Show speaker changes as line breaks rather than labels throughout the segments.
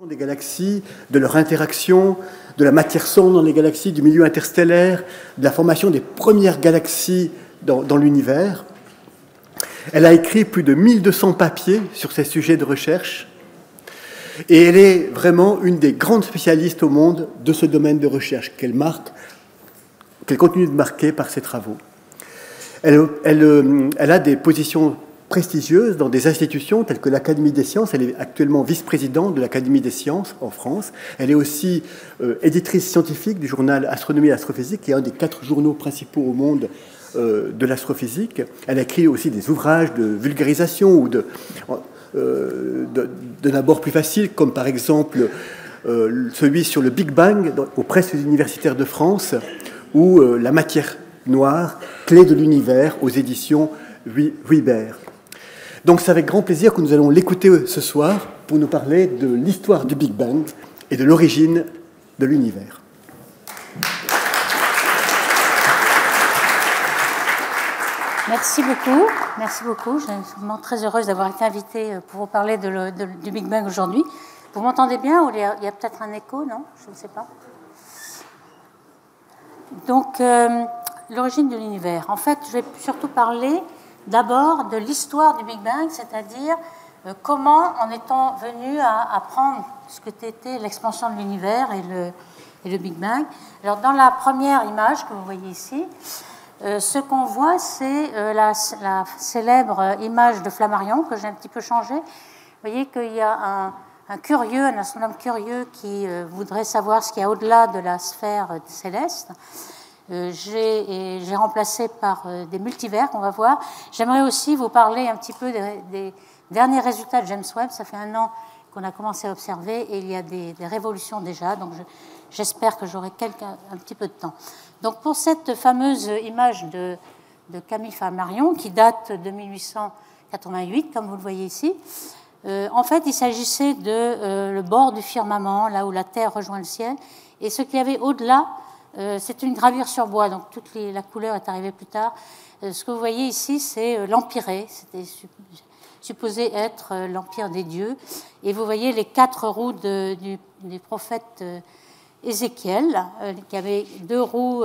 des galaxies, de leur interaction, de la matière sombre dans les galaxies, du milieu interstellaire, de la formation des premières galaxies dans l'univers. Elle a écrit plus de 1200 papiers sur ces sujets de recherche et elle est vraiment une des grandes spécialistes au monde de ce domaine de recherche qu'elle continue de marquer par ses travaux. Elle a des positions prestigieuses dans des institutions telles que l'Académie des sciences. Elle est actuellement vice-présidente de l'Académie des sciences en France. Elle est aussi éditrice scientifique du journal Astronomie et Astrophysique, qui est un des 4 journaux principaux au monde de l'astrophysique. Elle a écrit aussi des ouvrages de vulgarisation ou d'un abord plus facile, comme par exemple celui sur le Big Bang aux presses universitaires de France, ou La matière noire, clé de l'univers aux éditions Huibert. Donc c'est avec grand plaisir que nous allons l'écouter ce soir pour nous parler de l'histoire du Big Bang et de l'origine de l'univers.
Merci beaucoup. Merci beaucoup. Je suis vraiment très heureuse d'avoir été invitée pour vous parler du Big Bang aujourd'hui. Vous m'entendez bien ou il y a peut-être un écho, non? Je ne sais pas. Donc, l'origine de l'univers. En fait, je vais surtout parler d'abord de l'histoire du Big Bang, c'est-à-dire comment en est-on venu à apprendre ce que était l'expansion de l'univers et le Big Bang. Alors, dans la première image que vous voyez ici, ce qu'on voit, c'est la célèbre image de Flammarion que j'ai un petit peu changée. Vous voyez qu'il y a un astronome curieux qui voudrait savoir ce qu'il y a au-delà de la sphère céleste. J'ai remplacé par des multivers qu'on va voir. J'aimerais aussi vous parler un petit peu des derniers résultats de James Webb. Ça fait 1 an qu'on a commencé à observer et il y a des révolutions déjà. Donc j'espère que j'aurai un petit peu de temps. Donc pour cette fameuse image de Camille Flammarion qui date de 1888, comme vous le voyez ici, en fait il s'agissait de le bord du firmament, là où la Terre rejoint le ciel, et ce qu'il y avait au-delà, c'est une gravure sur bois, donc la couleur est arrivée plus tard. Ce que vous voyez ici, c'est l'Empyrée, c'était supposé être l'empire des dieux, et vous voyez les 4 roues du prophète Ézéchiel, qui avait 2 roues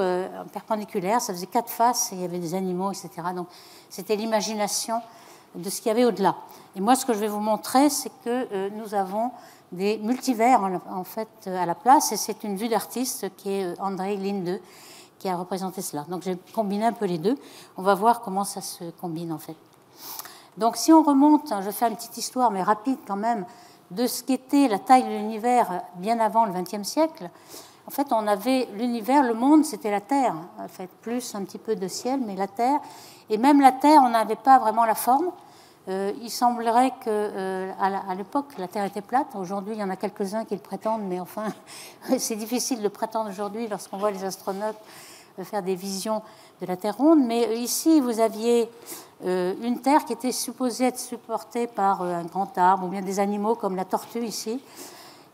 perpendiculaires, ça faisait 4 faces, et il y avait des animaux, etc. Donc c'était l'imagination de ce qu'il y avait au-delà. Et moi, ce que je vais vous montrer, c'est que nous avons des multivers en fait à la place, et c'est une vue d'artiste qui est André Linde qui a représenté cela. Donc j'ai combiné un peu les deux. On va voir comment ça se combine en fait. Donc si on remonte, je fais une petite histoire mais rapide quand même, de ce qu'était la taille de l'univers bien avant le XXe siècle. En fait, on avait l'univers, le monde, c'était la Terre, en fait, plus un petit peu de ciel, mais la Terre. Et même la Terre, on n'avait pas vraiment la forme. Il semblerait qu'à l'époque, la Terre était plate. Aujourd'hui, il y en a quelques-uns qui le prétendent, mais enfin, c'est difficile de prétendre aujourd'hui lorsqu'on voit les astronautes faire des visions de la Terre ronde. Mais ici, vous aviez une Terre qui était supposée être supportée par un grand arbre ou bien des animaux comme la tortue ici,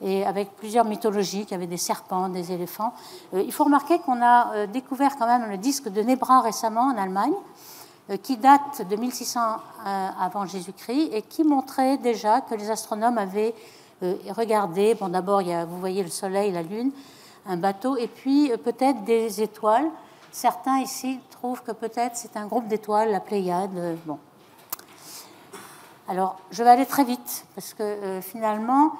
et avec plusieurs mythologies, il y avait des serpents, des éléphants. Il faut remarquer qu'on a découvert quand même le disque de Nebra récemment en Allemagne, qui date de 1600 avant Jésus-Christ et qui montrait déjà que les astronomes avaient regardé, bon d'abord vous voyez le soleil, la lune, un bateau et puis peut-être des étoiles. Certains ici trouvent que peut-être c'est un groupe d'étoiles, la Pléiade. Bon. Alors je vais aller très vite parce que finalement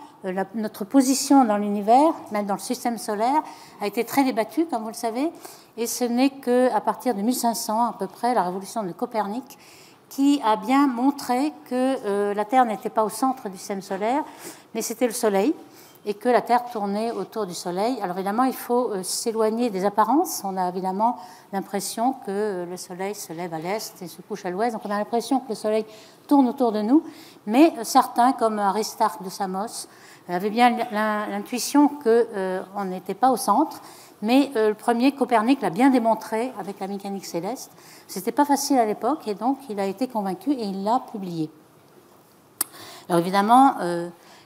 notre position dans l'univers, même dans le système solaire, a été très débattue comme vous le savez. Et ce n'est qu'à partir de 1500 à peu près, la révolution de Copernic, qui a bien montré que la Terre n'était pas au centre du système solaire, mais c'était le Soleil, et que la Terre tournait autour du Soleil. Alors évidemment, il faut s'éloigner des apparences. On a évidemment l'impression que le Soleil se lève à l'est et se couche à l'ouest, donc on a l'impression que le Soleil tourne autour de nous, mais certains, comme Aristarque de Samos, avaient bien l'intuition qu'on n'était pas au centre. Mais le premier, Copernic, l'a bien démontré avec la mécanique céleste. C'était pas facile à l'époque et donc il a été convaincu et il l'a publié. Alors évidemment,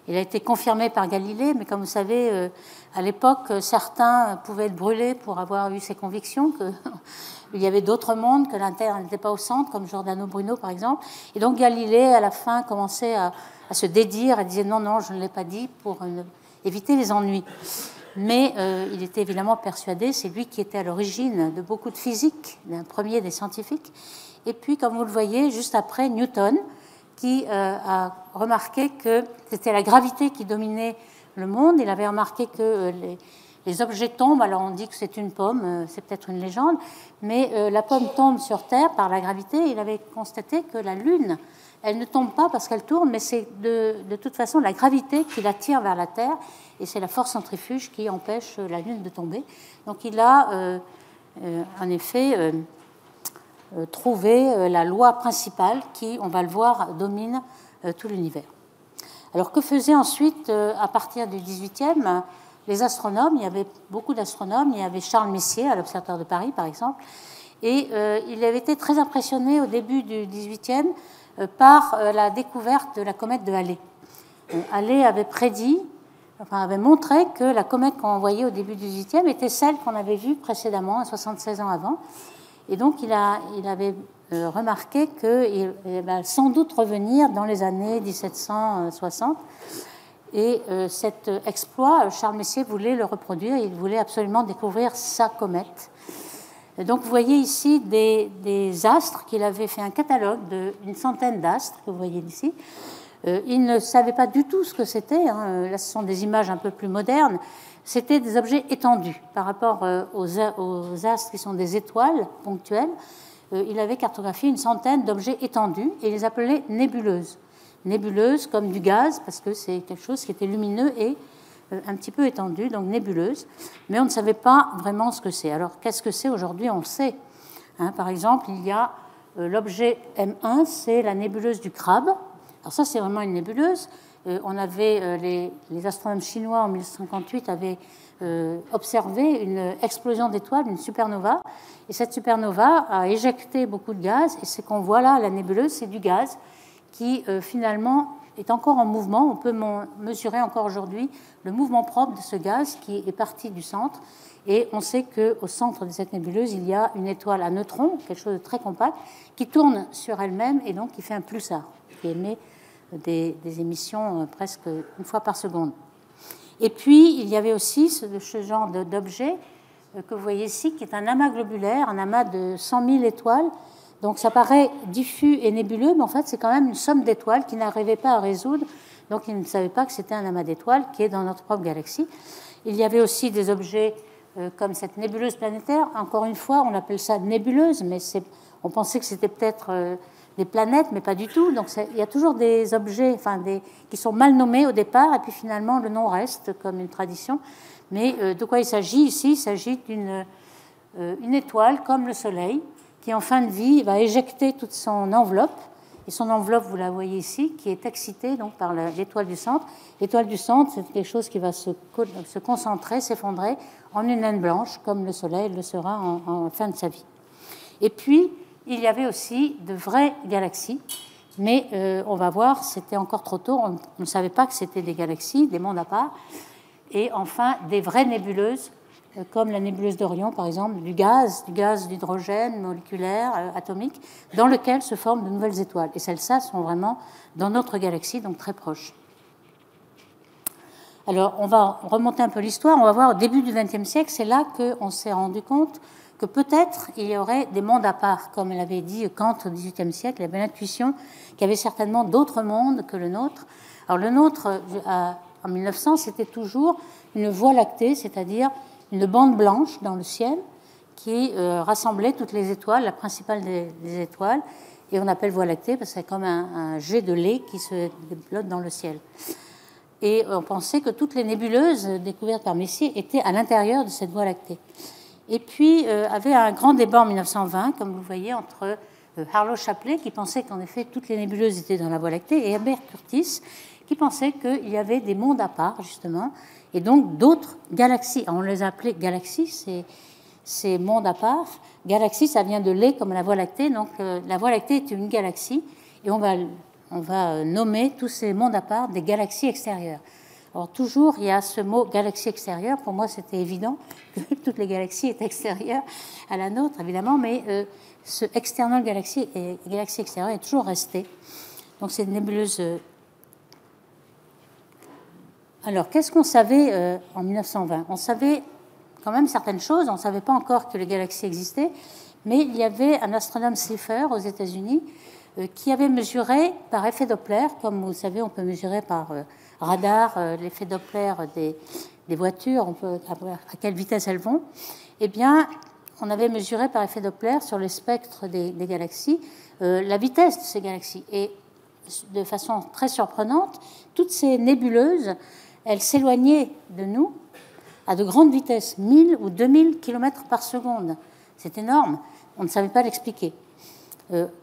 il a été confirmé par Galilée, mais comme vous savez, à l'époque, certains pouvaient être brûlés pour avoir eu ces convictions qu'il y avait d'autres mondes, que la Terre n'était pas au centre, comme Giordano Bruno par exemple. Et donc Galilée, à la fin, commençait à se dédire, elle disait non, je ne l'ai pas dit, pour éviter les ennuis. Mais il était évidemment persuadé, c'est lui qui était à l'origine de beaucoup de physique, d'un premier des scientifiques. Et puis, comme vous le voyez, juste après, Newton, qui a remarqué que c'était la gravité qui dominait le monde. Il avait remarqué que les objets tombent. Alors on dit que c'est une pomme, c'est peut-être une légende, mais la pomme tombe sur Terre par la gravité. Il avait constaté que la Lune, elle ne tombe pas parce qu'elle tourne, mais c'est de toute façon la gravité qui l'attire vers la Terre, et c'est la force centrifuge qui empêche la Lune de tomber. Donc il a en effet trouvé la loi principale qui, on va le voir, domine tout l'univers. Alors que faisaient ensuite, à partir du XVIIIe, les astronomes? Il y avait beaucoup d'astronomes. Il y avait Charles Messier à l'Observatoire de Paris, par exemple, et il avait été très impressionné au début du XVIIIe par la découverte de la comète de Halley. Halley avait prédit, avait montré que la comète qu'on voyait au début du XVIIIe était celle qu'on avait vue précédemment, 76 ans avant. Et donc, il avait remarqué qu'il va sans doute revenir dans les années 1760. Et cet exploit, Charles Messier voulait le reproduire. Il voulait absolument découvrir sa comète. Et donc, vous voyez ici des astres qu'il avait fait un catalogue d'une centaine d'astres, que vous voyez ici. Il ne savait pas du tout ce que c'était. Là, ce sont des images un peu plus modernes. C'était des objets étendus par rapport aux astres qui sont des étoiles ponctuelles. Il avait cartographié une centaine d'objets étendus et il les appelait nébuleuses. Nébuleuses comme du gaz, parce que c'est quelque chose qui était lumineux et un petit peu étendu, donc nébuleuse. Mais on ne savait pas vraiment ce que c'est. Alors, qu'est-ce que c'est aujourd'hui? On le sait. Par exemple, il y a l'objet M1, c'est la nébuleuse du Crabe. Alors ça, c'est vraiment une nébuleuse. On avait les astronomes chinois en 1958 avaient observé une explosion d'étoiles, une supernova, et cette supernova a éjecté beaucoup de gaz, et ce qu'on voit là, la nébuleuse, c'est du gaz qui finalement est encore en mouvement. On peut mesurer encore aujourd'hui le mouvement propre de ce gaz qui est parti du centre, et on sait qu'au centre de cette nébuleuse, il y a une étoile à neutrons, quelque chose de très compact, qui tourne sur elle-même et donc qui fait un pulsar, qui émet des émissions presque une fois par seconde. Et puis, il y avait aussi ce genre d'objet que vous voyez ici, qui est un amas globulaire, un amas de 100 000 étoiles. Donc, ça paraît diffus et nébuleux, mais en fait, c'est quand même une somme d'étoiles qu'ils n'arrivaient pas à résoudre. Donc, ils ne savaient pas que c'était un amas d'étoiles qui est dans notre propre galaxie. Il y avait aussi des objets comme cette nébuleuse planétaire. Encore une fois, on appelle ça nébuleuse, mais on pensait que c'était peut-être des planètes, mais pas du tout. Donc, il y a toujours des objets qui sont mal nommés au départ, et puis finalement, le nom reste comme une tradition. Mais de quoi il s'agit ici? Il s'agit d'une étoile comme le Soleil, qui en fin de vie va éjecter toute son enveloppe. Et son enveloppe, vous la voyez ici, qui est excitée donc, par l'étoile du centre. L'étoile du centre, c'est quelque chose qui va se concentrer, s'effondrer en une naine blanche, comme le Soleil le sera en fin de sa vie. Et puis, il y avait aussi de vraies galaxies, mais on va voir, c'était encore trop tôt, on ne savait pas que c'était des galaxies, des mondes à part. Et enfin, des vraies nébuleuses, comme la nébuleuse d'Orion, par exemple, du gaz d'hydrogène moléculaire, atomique, dans lequel se forment de nouvelles étoiles. Et celles-là sont vraiment dans notre galaxie, donc très proches. Alors, on va remonter un peu l'histoire. On va voir au début du XXe siècle, c'est là qu'on s'est rendu compte que peut-être il y aurait des mondes à part, comme l'avait dit Kant au XVIIIe siècle. Il y avait l'intuition qu'il y avait certainement d'autres mondes que le nôtre. Alors, le nôtre, en 1900, c'était toujours une voie lactée, c'est-à-dire une bande blanche dans le ciel qui rassemblait toutes les étoiles, la principale des étoiles, et on appelle voie lactée parce que c'est comme un jet de lait qui se développe dans le ciel. Et on pensait que toutes les nébuleuses découvertes par Messier étaient à l'intérieur de cette voie lactée. Et puis, avait un grand débat en 1920, comme vous le voyez, entre Harlow Shapley, qui pensait qu'en effet toutes les nébuleuses étaient dans la voie lactée, et Herbert Curtis, qui pensait qu'il y avait des mondes à part, justement, et donc d'autres galaxies. On les appelait galaxies, ces mondes à part. Galaxie, ça vient de lait comme la Voie lactée, donc la Voie lactée est une galaxie, et on va nommer tous ces mondes à part des galaxies extérieures. Alors toujours, il y a ce mot galaxie extérieure. Pour moi, c'était évident que toutes les galaxies étaient extérieures à la nôtre, évidemment, mais ce external galaxie et galaxie extérieure est toujours resté. Donc c'est une nébuleuse Alors, qu'est-ce qu'on savait en 1920? On savait quand même certaines choses. On ne savait pas encore que les galaxies existaient, mais il y avait un astronome Slipher aux États-Unis qui avait mesuré par effet Doppler, comme vous savez, on peut mesurer par radar l'effet Doppler des voitures, on peut savoir à quelle vitesse elles vont. Eh bien, on avait mesuré par effet Doppler sur le spectre des galaxies la vitesse de ces galaxies. Et de façon très surprenante, toutes ces nébuleuses, elles s'éloignaient de nous à de grandes vitesses, 1000 ou 2000 km par seconde. C'est énorme, on ne savait pas l'expliquer.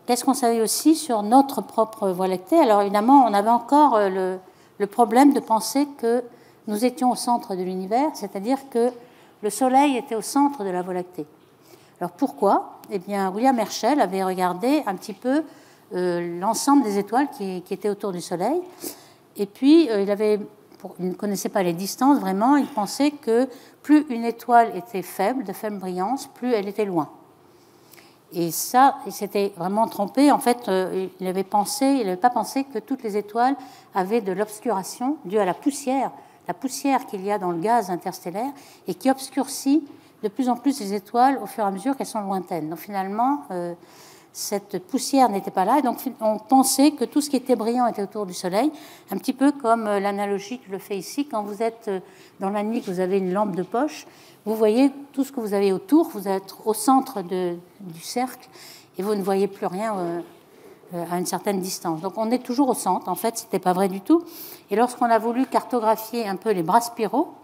Qu'est-ce qu'on savait aussi sur notre propre Voie lactée? Alors évidemment, on avait encore le problème de penser que nous étions au centre de l'univers, c'est-à-dire que le Soleil était au centre de la Voie lactée. Alors pourquoi? Eh bien, William Herschel avait regardé un petit peu l'ensemble des étoiles qui étaient autour du Soleil, et puis il ne connaissait pas les distances vraiment, il pensait que plus une étoile était faible, de faible brillance, plus elle était loin. Et ça, il s'était vraiment trompé. En fait, il n'avait pas pensé que toutes les étoiles avaient de l'obscuration due à la poussière qu'il y a dans le gaz interstellaire et qui obscurcit de plus en plus les étoiles au fur et à mesure qu'elles sont lointaines. Donc finalement, cette poussière n'était pas là. Et donc on pensait que tout ce qui était brillant était autour du Soleil, un petit peu comme l'analogie que je le fais ici. Quand vous êtes dans la nuit, que vous avez une lampe de poche, vous voyez tout ce que vous avez autour, vous êtes au centre du cercle et vous ne voyez plus rien à une certaine distance. Donc on est toujours au centre, en fait, ce n'était pas vrai du tout. Et lorsqu'on a voulu cartographier un peu les bras spiraux,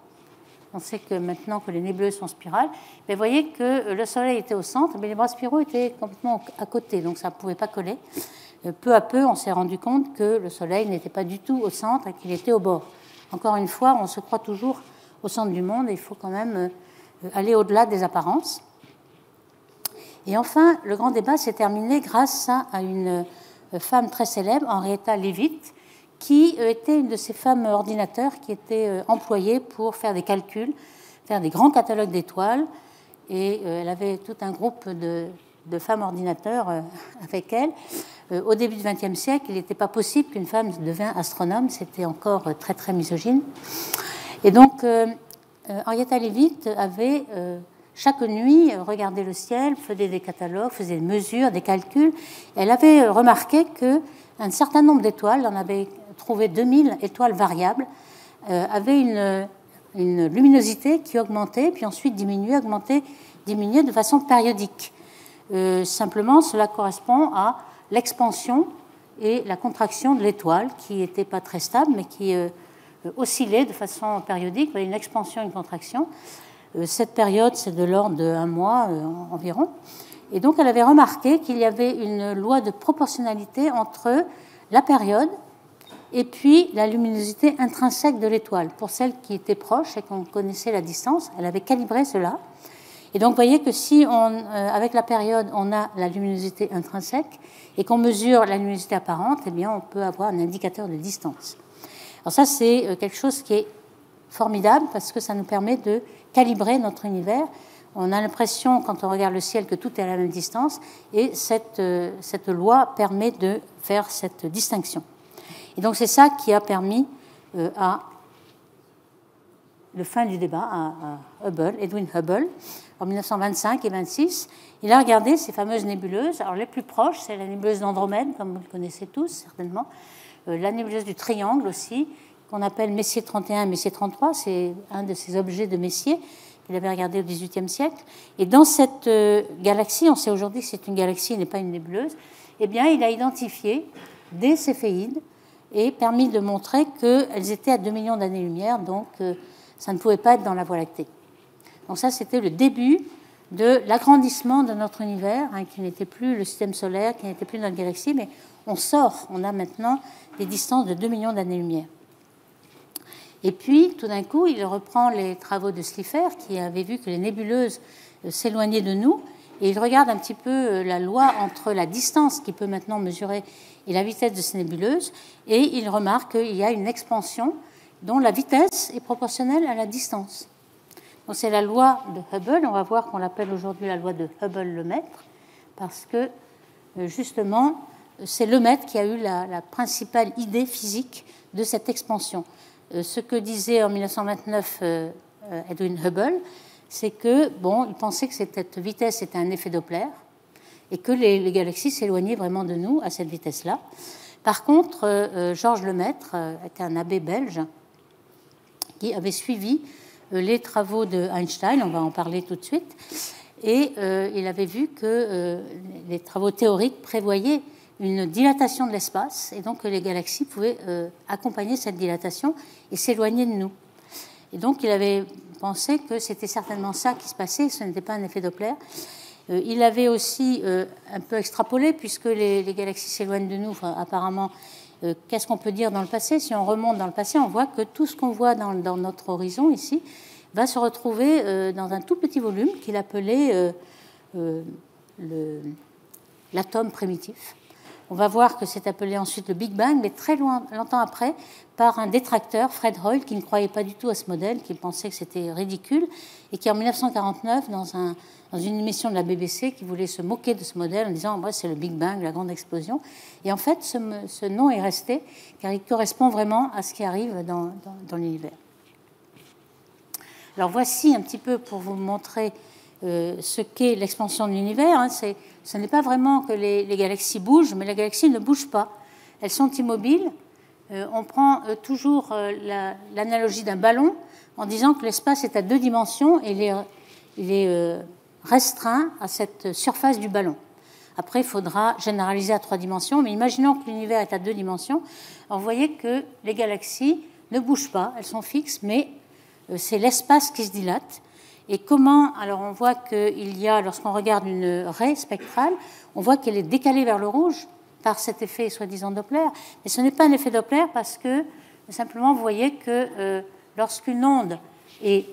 on sait que maintenant que les nébuleuses sont spirales, mais vous voyez que le Soleil était au centre, mais les bras spiraux étaient complètement à côté, donc ça ne pouvait pas coller. Peu à peu, on s'est rendu compte que le Soleil n'était pas du tout au centre et qu'il était au bord. Encore une fois, on se croit toujours au centre du monde et il faut quand même aller au-delà des apparences. Et enfin, le grand débat s'est terminé grâce à une femme très célèbre, Henrietta Leavitt, qui était une de ces femmes ordinateurs qui étaient employées pour faire des calculs, faire des grands catalogues d'étoiles. Et elle avait tout un groupe de femmes ordinateurs avec elle. Au début du XXe siècle, il n'était pas possible qu'une femme devint astronome. C'était encore très, très misogyne. Et donc, Henrietta Leavitt avait chaque nuit regardé le ciel, faisait des catalogues, faisait des mesures, des calculs. Elle avait remarqué qu'un certain nombre d'étoiles, on avait trouvé 2000 étoiles variables, avaient une luminosité qui augmentait, puis ensuite diminuait, augmentait, diminuait de façon périodique. Simplement, cela correspond à l'expansion et la contraction de l'étoile, qui n'était pas très stable, mais qui oscillait de façon périodique, une expansion et une contraction. Cette période, c'est de l'ordre d'un mois environ. Et donc, elle avait remarqué qu'il y avait une loi de proportionnalité entre la période et puis la luminosité intrinsèque de l'étoile. Pour celles qui étaient proches et qu'on connaissait la distance, elle avait calibré cela. Et donc, vous voyez que si, avec la période, on a la luminosité intrinsèque et qu'on mesure la luminosité apparente, eh bien, on peut avoir un indicateur de distance. Alors ça, c'est quelque chose qui est formidable parce que ça nous permet de calibrer notre univers. On a l'impression, quand on regarde le ciel, que tout est à la même distance, et cette loi permet de faire cette distinction. Et donc c'est ça qui a permis à la fin du débat à Hubble, Edwin Hubble, en 1925 et 1926. Il a regardé ces fameuses nébuleuses. Alors les plus proches, c'est la nébuleuse d'Andromède, comme vous le connaissez tous certainement, la nébuleuse du Triangle aussi, qu'on appelle Messier 31 et Messier 33, c'est un de ces objets de Messier qu'il avait regardé au XVIIIe siècle. Et dans cette galaxie, on sait aujourd'hui que c'est une galaxie et n'est pas une nébuleuse, eh bien, il a identifié des céphéides et permis de montrer qu'elles étaient à 2 millions d'années-lumière, donc ça ne pouvait pas être dans la Voie lactée. Donc ça, c'était le début de l'agrandissement de notre univers, qui n'était plus le système solaire, qui n'était plus notre galaxie, mais on a maintenant des distances de 2 millions d'années-lumière. Et puis, tout d'un coup, il reprend les travaux de Slipher, qui avait vu que les nébuleuses s'éloignaient de nous, et il regarde un petit peu la loi entre la distance qu'il peut maintenant mesurer et la vitesse de ces nébuleuses, et il remarque qu'il y a une expansion dont la vitesse est proportionnelle à la distance. Donc c'est la loi de Hubble, on va voir qu'on l'appelle aujourd'hui la loi de Hubble-Lemaitre, parce que justement, c'est Lemaitre qui a eu la principale idée physique de cette expansion. ce que disait en 1929 Edwin Hubble, c'est que, bon, il pensait que cette vitesse était un effet Doppler et que les galaxies s'éloignaient vraiment de nous à cette vitesse-là. Par contre, Georges Lemaître était un abbé belge qui avait suivi les travaux de Einstein, on va en parler tout de suite, et il avait vu que les travaux théoriques prévoyaient une dilatation de l'espace, et donc que les galaxies pouvaient accompagner cette dilatation et s'éloigner de nous. Et donc il avait pensé que c'était certainement ça qui se passait, ce n'était pas un effet Doppler. Il avait aussi un peu extrapolé, puisque les galaxies s'éloignent de nous, enfin, apparemment, qu'est-ce qu'on peut dire dans le passé? Si on remonte dans le passé, on voit que tout ce qu'on voit dans notre horizon ici va se retrouver dans un tout petit volume qu'il appelait l'atome primitif. On va voir que c'est appelé ensuite le Big Bang, mais très longtemps après, par un détracteur, Fred Hoyle, qui ne croyait pas du tout à ce modèle, qui pensait que c'était ridicule, et qui en 1949, dans une émission de la BBC, qui voulait se moquer de ce modèle en disant « c'est le Big Bang, la grande explosion ». Et en fait, ce nom est resté, car il correspond vraiment à ce qui arrive dans l'univers. Alors voici un petit peu pour vous montrer ce qu'est l'expansion de l'univers. Ce n'est pas vraiment que les galaxies bougent, mais les galaxies ne bougent pas. Elles sont immobiles. On prend toujours l'analogie d'un ballon en disant que l'espace est à 2 dimensions et il est restreint à cette surface du ballon. Après, il faudra généraliser à 3 dimensions, mais imaginons que l'univers est à 2 dimensions. Alors, vous voyez que les galaxies ne bougent pas, elles sont fixes, mais c'est l'espace qui se dilate. Et comment? Alors on voit qu'il y a, lorsqu'on regarde une raie spectrale, on voit qu'elle est décalée vers le rouge par cet effet soi-disant Doppler. Mais ce n'est pas un effet Doppler parce que, simplement, vous voyez que lorsqu'une onde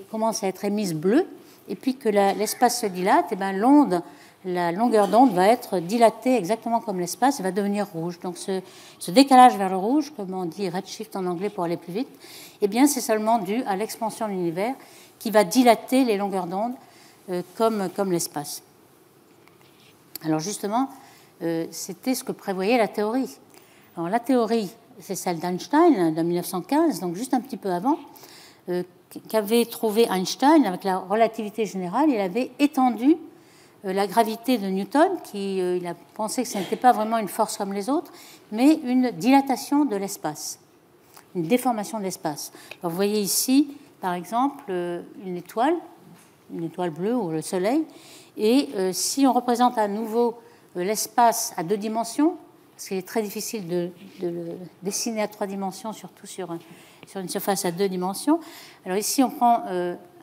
commence à être émise bleue, et puis que l'espace se dilate, et bien l'onde, la longueur d'onde va être dilatée exactement comme l'espace et va devenir rouge. Donc ce décalage vers le rouge, comme on dit redshift en anglais pour aller plus vite, eh bien c'est seulement dû à l'expansion de l'univers qui va dilater les longueurs d'onde comme l'espace. Alors justement, c'était ce que prévoyait la théorie. Alors la théorie, c'est celle d'Einstein de 1915, donc juste un petit peu avant, qu'avait trouvé Einstein avec la relativité générale. Il avait étendu la gravité de Newton, il a pensé que ce n'était pas vraiment une force comme les autres, mais une dilatation de l'espace, une déformation de l'espace. Alors vous voyez ici, par exemple, une étoile bleue ou le Soleil, et si on représente à nouveau l'espace à 2 dimensions, parce qu'il est très difficile de le dessiner à 3 dimensions, surtout sur une surface à 2 dimensions. Alors ici, on prend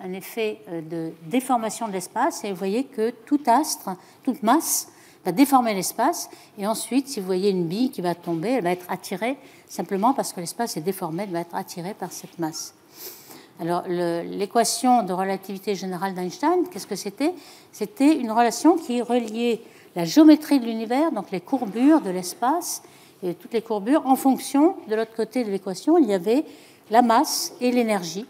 un effet de déformation de l'espace, et vous voyez que tout astre, toute masse va déformer l'espace, et ensuite, si vous voyez une bille qui va tomber, elle va être attirée, simplement parce que l'espace est déformé, elle va être attirée par cette masse. Alors, l'équation de relativité générale d'Einstein, qu'est-ce que c'était? C'était une relation qui reliait la géométrie de l'univers, donc les courbures de l'espace, et toutes les courbures, en fonction, de l'autre côté de l'équation, il y avait la masse et l'énergie.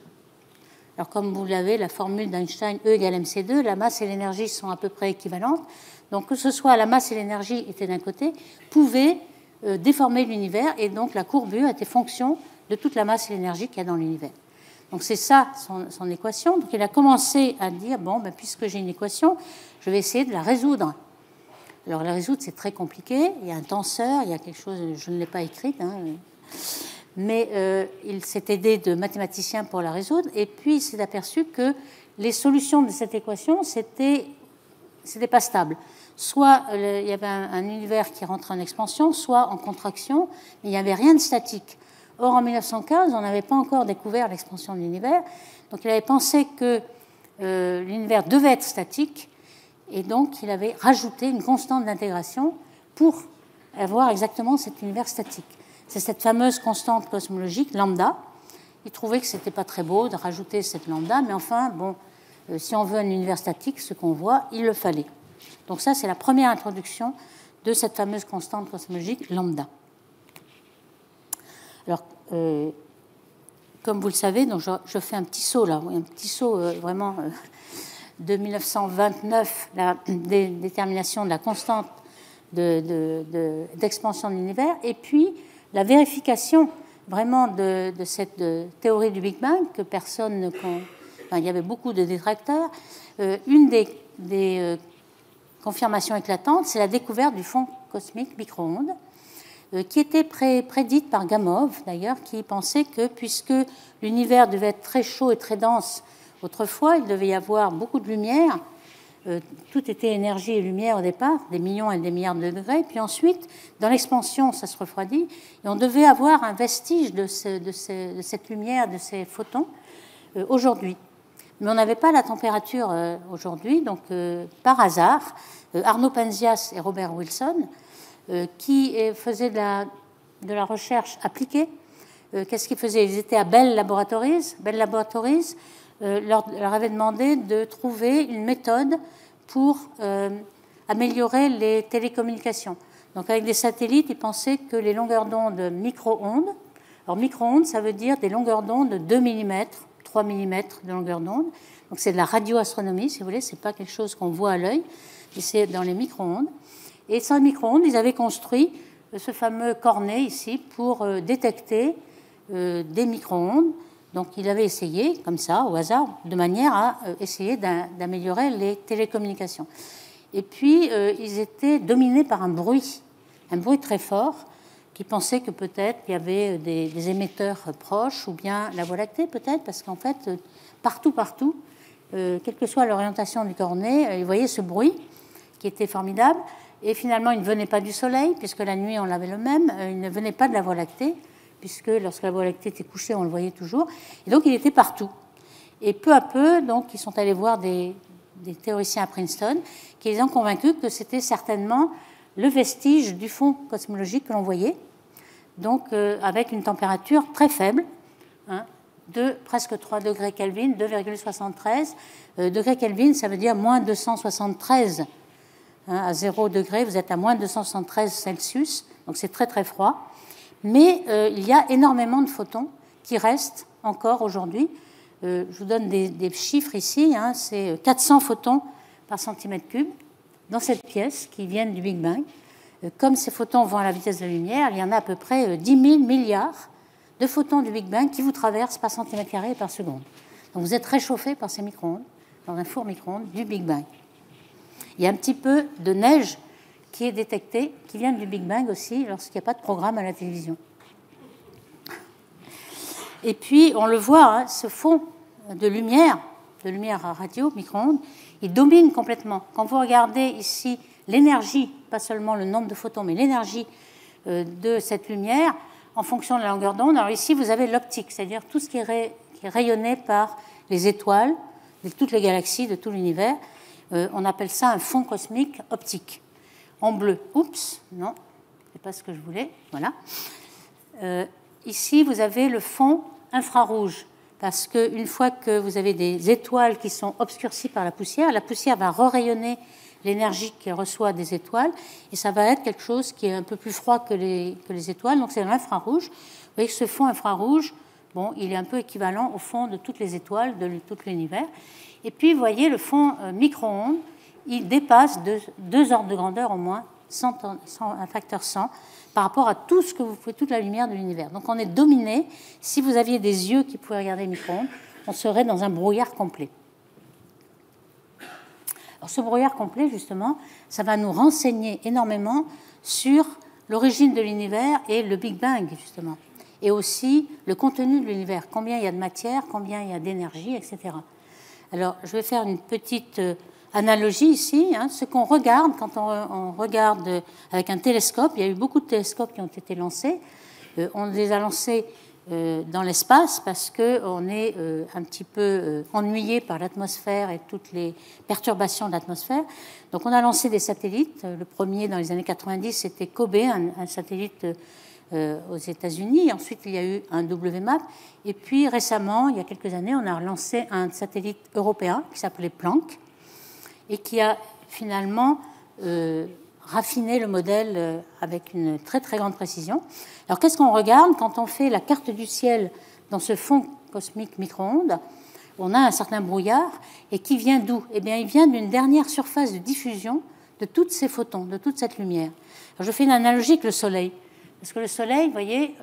Alors, comme vous l'avez, la formule d'Einstein, E égale mc2, la masse et l'énergie sont à peu près équivalentes. Donc, que ce soit la masse et l'énergie étaient d'un côté, pouvaient déformer l'univers, et donc la courbure était fonction de toute la masse et l'énergie qu'il y a dans l'univers. Donc, c'est ça son équation. Donc, il a commencé à dire, bon, puisque j'ai une équation, je vais essayer de la résoudre. Alors, la résoudre, c'est très compliqué. Il y a un tenseur, il y a quelque chose, je ne l'ai pas écrite, mais il s'est aidé de mathématiciens pour la résoudre, et puis il s'est aperçu que les solutions de cette équation, c'était pas stable. Soit il y avait un univers qui rentrait en expansion, soit en contraction, mais il n'y avait rien de statique. Or, en 1915, on n'avait pas encore découvert l'expansion de l'univers, donc il avait pensé que l'univers devait être statique, et donc il avait rajouté une constante d'intégration pour avoir exactement cet univers statique. C'est cette fameuse constante cosmologique, lambda. Il trouvait que ce n'était pas très beau de rajouter cette lambda, mais enfin, bon, si on veut un univers statique, ce qu'on voit, il le fallait. Donc ça, c'est la première introduction de cette fameuse constante cosmologique, lambda. Alors, comme vous le savez, donc je fais un petit saut là, un petit saut vraiment de 1929, la détermination de la constante d'expansion de l'univers, et puis la vérification vraiment de cette théorie du Big Bang que personne ne... Enfin, il y avait beaucoup de détracteurs. Une des confirmations éclatantes, c'est la découverte du fond cosmique micro-ondes, qui était prédite par Gamow, d'ailleurs, qui pensait que puisque l'univers devait être très chaud et très dense autrefois, il devait y avoir beaucoup de lumière. Tout était énergie et lumière au départ, des millions et des milliards de degrés. Puis ensuite, dans l'expansion, ça se refroidit. Et on devait avoir un vestige de cette lumière, de ces photons, aujourd'hui. Mais on n'avait pas la température aujourd'hui. Donc, par hasard, Arno Penzias et Robert Wilson, qui faisaient de la recherche appliquée, qu'est-ce qu'ils faisaient? Ils étaient à Bell Laboratories. Bell Laboratories leur avait demandé de trouver une méthode pour améliorer les télécommunications. Donc avec des satellites, ils pensaient que les longueurs d'onde micro-ondes, alors micro-ondes, ça veut dire des longueurs d'onde de 2 mm, 3 mm de longueur d'onde. Donc c'est de la radioastronomie, si vous voulez, c'est pas quelque chose qu'on voit à l'œil, mais c'est dans les micro-ondes. Et sans micro-ondes, ils avaient construit ce fameux cornet ici pour détecter des micro-ondes. Donc, il avait essayé, comme ça, au hasard, de manière à essayer d'améliorer les télécommunications. Et puis, ils étaient dominés par un bruit très fort, qui pensait que peut-être il y avait des émetteurs proches, ou bien la Voie lactée, peut-être, parce qu'en fait, partout, quelle que soit l'orientation du cornet, ils voyaient ce bruit qui était formidable. Et finalement, il ne venait pas du Soleil, puisque la nuit, on l'avait le même. Il ne venait pas de la Voie lactée, puisque lorsque la Voie lactée était couchée, on le voyait toujours. Et donc, il était partout. Et peu à peu, donc, ils sont allés voir des théoriciens à Princeton qui les ont convaincus que c'était certainement le vestige du fond cosmologique que l'on voyait, donc avec une température très faible, de presque 3 degrés Kelvin, 2,73 degrés Kelvin, ça veut dire moins 273. À 0 degré, vous êtes à moins 273 Celsius, donc c'est très très froid. Mais il y a énormément de photons qui restent encore aujourd'hui. Je vous donne des chiffres ici, c'est 400 photons par centimètre cube dans cette pièce qui viennent du Big Bang. Comme ces photons vont à la vitesse de la lumière, il y en a à peu près 10 000 milliards de photons du Big Bang qui vous traversent par centimètre carré et par seconde. Donc vous êtes réchauffé par ces micro-ondes, dans un four micro-ondes du Big Bang. Il y a un petit peu de neige qui est détectée, qui vient du Big Bang aussi, lorsqu'il n'y a pas de programme à la télévision. Et puis, on le voit, ce fond de lumière radio, micro-ondes, il domine complètement. Quand vous regardez ici l'énergie, pas seulement le nombre de photons, mais l'énergie de cette lumière, en fonction de la longueur d'onde. Alors ici, vous avez l'optique, c'est-à-dire tout ce qui est rayonné par les étoiles, de toutes les galaxies, de tout l'univers. On appelle ça un fond cosmique optique. En bleu. Oups, non, c'est pas ce que je voulais. Voilà. Ici, vous avez le fond infrarouge, parce qu'une fois que vous avez des étoiles qui sont obscurcies par la poussière va re-rayonner l'énergie qu'elle reçoit des étoiles, et ça va être quelque chose qui est un peu plus froid que les étoiles, donc c'est l'infrarouge. Vous voyez que ce fond infrarouge, bon, il est un peu équivalent au fond de toutes les étoiles, de tout l'univers. Et puis, vous voyez, le fond micro-ondes, il dépasse 2 ordres de grandeur au moins, un facteur 100, par rapport à tout ce que vous pouvez, toute la lumière de l'univers. Donc on est dominé. Si vous aviez des yeux qui pouvaient regarder les micro-ondes, on serait dans un brouillard complet. Alors ce brouillard complet, justement, ça va nous renseigner énormément sur l'origine de l'univers et le Big Bang, justement. Et aussi le contenu de l'univers, combien il y a de matière, combien il y a d'énergie, etc. Alors je vais faire une petite analogie ici, ce qu'on regarde quand on regarde avec un télescope. Il y a eu beaucoup de télescopes qui ont été lancés. On les a lancés dans l'espace parce qu'on est un petit peu ennuyé par l'atmosphère et toutes les perturbations de l'atmosphère. Donc on a lancé des satellites. Le premier, dans les années 90, c'était COBE, un satellite aux États-Unis. Ensuite, il y a eu un WMAP. Et puis récemment, il y a quelques années, on a lancé un satellite européen qui s'appelait Planck, et qui a finalement raffiné le modèle avec une très très grande précision. Alors qu'est-ce qu'on regarde quand on fait la carte du ciel dans ce fond cosmique micro-ondes? On a un certain brouillard, et qui vient d'où? Eh bien, il vient d'une dernière surface de diffusion de tous ces photons, de toute cette lumière. Alors, je fais une analogie avec le Soleil. Parce que le Soleil, vous voyez,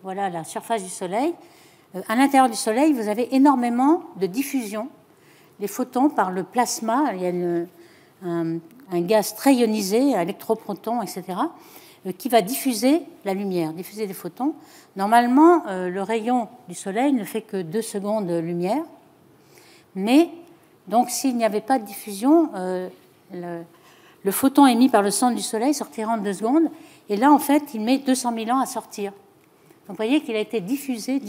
voilà la surface du Soleil. À l'intérieur du Soleil, vous avez énormément de diffusion. Les photons par le plasma, il y a un gaz très ionisé, un électroproton, etc., qui va diffuser la lumière, diffuser des photons. Normalement, le rayon du Soleil ne fait que 2 secondes de lumière, mais donc s'il n'y avait pas de diffusion, le photon émis par le centre du Soleil sortira en 2 secondes, et là, en fait, il met 200 000 ans à sortir. Donc, vous voyez qu'il a été diffusé,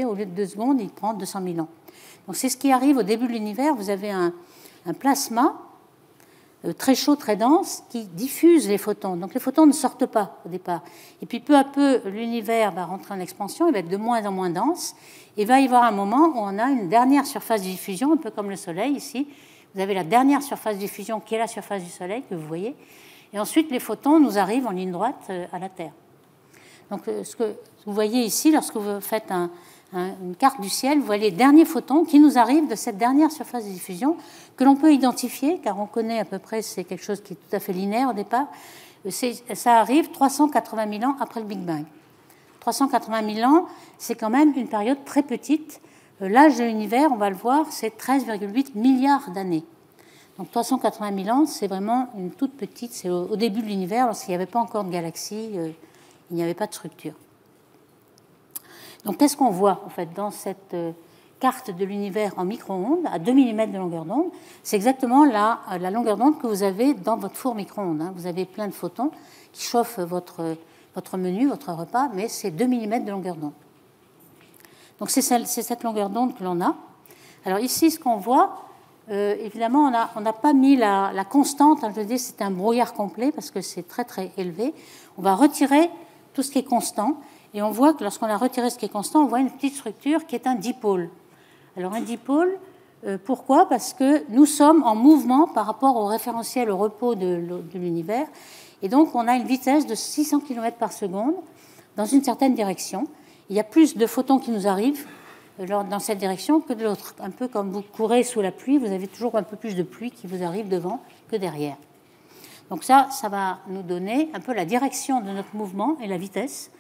au lieu de 2 secondes, il prend 200 000 ans. Donc, c'est ce qui arrive au début de l'univers. Vous avez un plasma très chaud, très dense, qui diffuse les photons. Donc les photons ne sortent pas au départ. Et puis peu à peu, l'univers va rentrer en expansion, il va être de moins en moins dense. Et il va y avoir un moment où on a une dernière surface de diffusion, un peu comme le Soleil ici. Vous avez la dernière surface de diffusion qui est la surface du Soleil, que vous voyez. Et ensuite, les photons nous arrivent en ligne droite à la Terre. Donc ce que vous voyez ici, lorsque vous faites une carte du ciel, vous voyez les derniers photons qui nous arrivent de cette dernière surface de diffusion que l'on peut identifier, car on connaît à peu près, c'est quelque chose qui est tout à fait linéaire au départ. Ça arrive 380 000 ans après le Big Bang. 380 000 ans, c'est quand même une période très petite. L'âge de l'univers, on va le voir, c'est 13,8 milliards d'années. Donc 380 000 ans, c'est vraiment une toute petite, c'est au début de l'univers, lorsqu'il n'y avait pas encore de galaxies, il n'y avait pas de structure. Donc qu'est-ce qu'on voit en fait dans cette carte de l'univers en micro-ondes à 2 mm de longueur d'onde? C'est exactement la longueur d'onde que vous avez dans votre four micro-ondes. Vous avez plein de photons qui chauffent votre menu, votre repas, mais c'est 2 mm de longueur d'onde. Donc c'est cette longueur d'onde que l'on a. Alors ici, ce qu'on voit, évidemment, on n'a pas mis la constante. Je veux dire, c'est un brouillard complet parce que c'est très très élevé. On va retirer tout ce qui est constant. Et on voit que lorsqu'on a retiré ce qui est constant, on voit une petite structure qui est un dipôle. Alors un dipôle, pourquoi? Parce que nous sommes en mouvement par rapport au référentiel au repos de l'univers. Et donc on a une vitesse de 600 km par seconde dans une certaine direction. Il y a plus de photons qui nous arrivent dans cette direction que de l'autre. Un peu comme vous courez sous la pluie, vous avez toujours un peu plus de pluie qui vous arrive devant que derrière. Donc ça va nous donner un peu la direction de notre mouvement et la vitesse.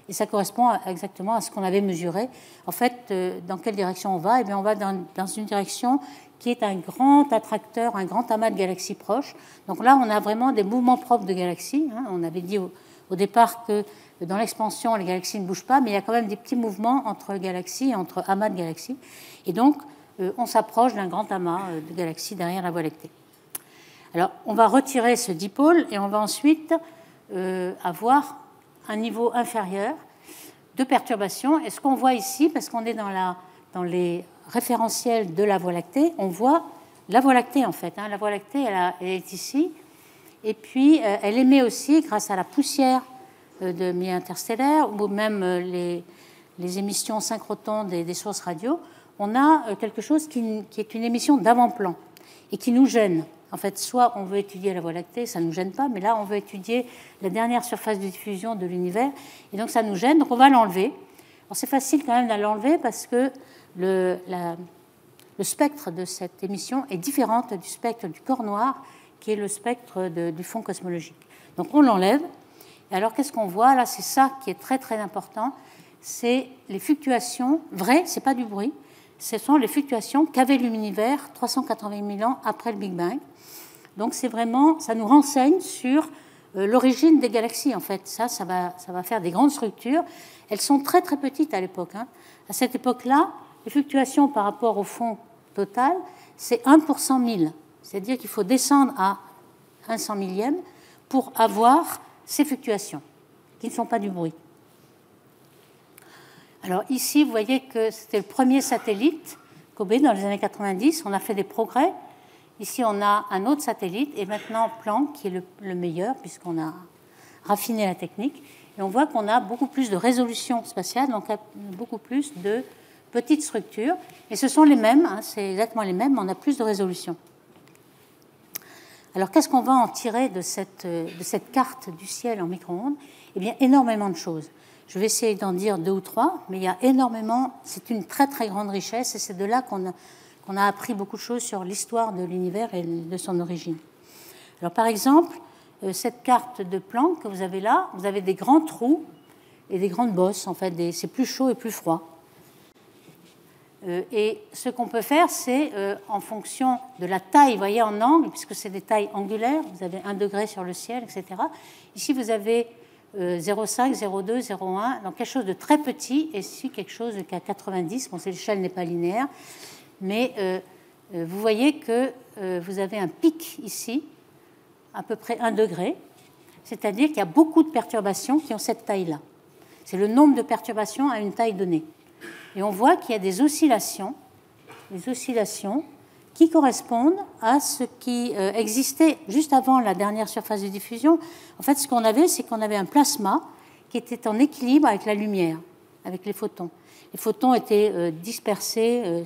Et ça correspond exactement à ce qu'on avait mesuré. En fait, dans quelle direction on va? Eh bien, on va dans une direction qui est un grand attracteur, un grand amas de galaxies proches. Donc là, on a vraiment des mouvements propres de galaxies. On avait dit au départ que dans l'expansion, les galaxies ne bougent pas, mais il y a quand même des petits mouvements entre galaxies et entre amas de galaxies. Et donc, on s'approche d'un grand amas de galaxies derrière la Voie lactée. Alors, on va retirer ce dipôle et on va ensuite avoir un niveau inférieur de perturbation. Et ce qu'on voit ici, parce qu'on est dans les référentiels de la Voie lactée, on voit la Voie lactée en fait. La Voie lactée, elle est ici. Et puis, elle émet aussi, grâce à la poussière de milieux interstellaires ou même les émissions synchrotons des sources radio, on a quelque chose qui est une émission d'avant-plan et qui nous gêne. En fait, soit on veut étudier la Voie lactée, ça ne nous gêne pas, mais là, on veut étudier la dernière surface de diffusion de l'univers, et donc ça nous gêne, donc on va l'enlever. Alors, c'est facile quand même de l'enlever parce que le spectre de cette émission est différent du spectre du corps noir, qui est le spectre du fond cosmologique. Donc, on l'enlève. Et alors, qu'est-ce qu'on voit? Là, c'est ça qui est très, très important. C'est les fluctuations vraies, ce n'est pas du bruit. Ce sont les fluctuations qu'avait l'univers 380 000 ans après le Big Bang. Donc c'est vraiment, ça nous renseigne sur l'origine des galaxies en fait. Ça va faire des grandes structures. Elles sont très très petites à l'époque. À cette époque-là, les fluctuations par rapport au fond total, c'est 1 pour 100 000. C'est-à-dire qu'il faut descendre à 1 100 millième pour avoir ces fluctuations qui ne sont pas du bruit. Alors ici, vous voyez que c'était le premier satellite, Kobe, dans les années 90. On a fait des progrès. Ici, on a un autre satellite, et maintenant Planck, qui est le meilleur, puisqu'on a raffiné la technique. Et on voit qu'on a beaucoup plus de résolution spatiale, donc beaucoup plus de petites structures. Et ce sont les mêmes, c'est exactement les mêmes, mais on a plus de résolution. Alors, qu'est-ce qu'on va en tirer de cette carte du ciel en micro-ondes? Eh bien, énormément de choses. Je vais essayer d'en dire 2 ou 3, mais il y a énormément, c'est une très très grande richesse, et c'est de là qu'on a appris beaucoup de choses sur l'histoire de l'univers et de son origine. Alors par exemple, cette carte de Planck que vous avez là, vous avez des grands trous et des grandes bosses. En fait, c'est plus chaud et plus froid. Et ce qu'on peut faire, c'est en fonction de la taille, vous voyez, en angle, puisque c'est des tailles angulaires, vous avez 1 degré sur le ciel, etc. Ici, vous avez 0,5, 0,2, 0,1, donc quelque chose de très petit, et ici, quelque chose qui a 90. Bon, l'échelle n'est pas linéaire, mais vous voyez que vous avez un pic ici, à peu près 1 degré, c'est-à-dire qu'il y a beaucoup de perturbations qui ont cette taille-là. C'est le nombre de perturbations à une taille donnée. Et on voit qu'il y a des oscillations qui correspondent à ce qui existait juste avant la dernière surface de diffusion. En fait, ce qu'on avait, c'est qu'on avait un plasma qui était en équilibre avec la lumière, avec les photons. Les photons étaient dispersés,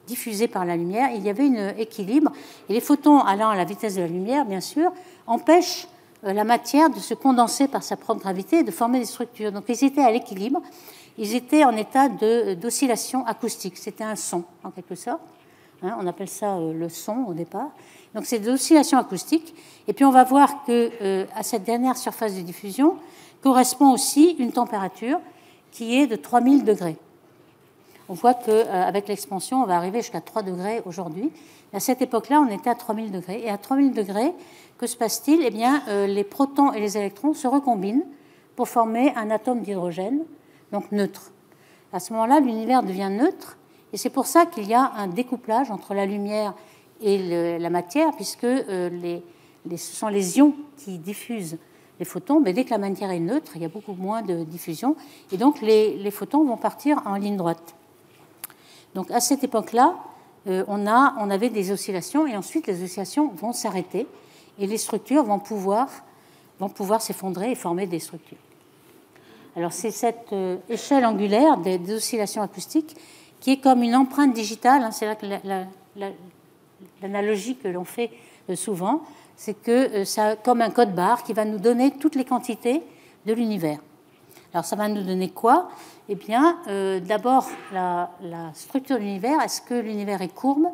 diffusés par la lumière. Il y avait un équilibre. Et les photons allant à la vitesse de la lumière, bien sûr, empêchent la matière de se condenser par sa propre gravité et de former des structures. Donc, ils étaient à l'équilibre. Ils étaient en état d'oscillation acoustique. C'était un son, en quelque sorte. Hein, on appelle ça le son au départ. Donc, c'est de l'oscillation acoustique. Et puis, on va voir qu'à cette dernière surface de diffusion correspond aussi une température qui est de 3000 degrés. On voit qu'avec l'expansion, on va arriver jusqu'à 3 degrés aujourd'hui. À cette époque-là, on était à 3000 degrés. Et à 3000 degrés, que se passe-t-il? Eh bien, les protons et les électrons se recombinent pour former un atome d'hydrogène, donc neutre. À ce moment-là, l'univers devient neutre, et c'est pour ça qu'il y a un découplage entre la lumière et la matière, puisque ce sont les ions qui diffusent les photons, mais dès que la matière est neutre, il y a beaucoup moins de diffusion, et donc les photons vont partir en ligne droite. Donc à cette époque-là, on avait des oscillations, et ensuite les oscillations vont s'arrêter, et les structures vont pouvoir s'effondrer et former des structures. Alors c'est cette échelle angulaire des oscillations acoustiques qui est comme une empreinte digitale, hein, c'est là que l'analogie que l'on fait souvent, c'est que ça comme un code barre qui va nous donner toutes les quantités de l'univers. Alors ça va nous donner quoi? Eh bien, d'abord la structure de l'univers. Est-ce que l'univers est courbe?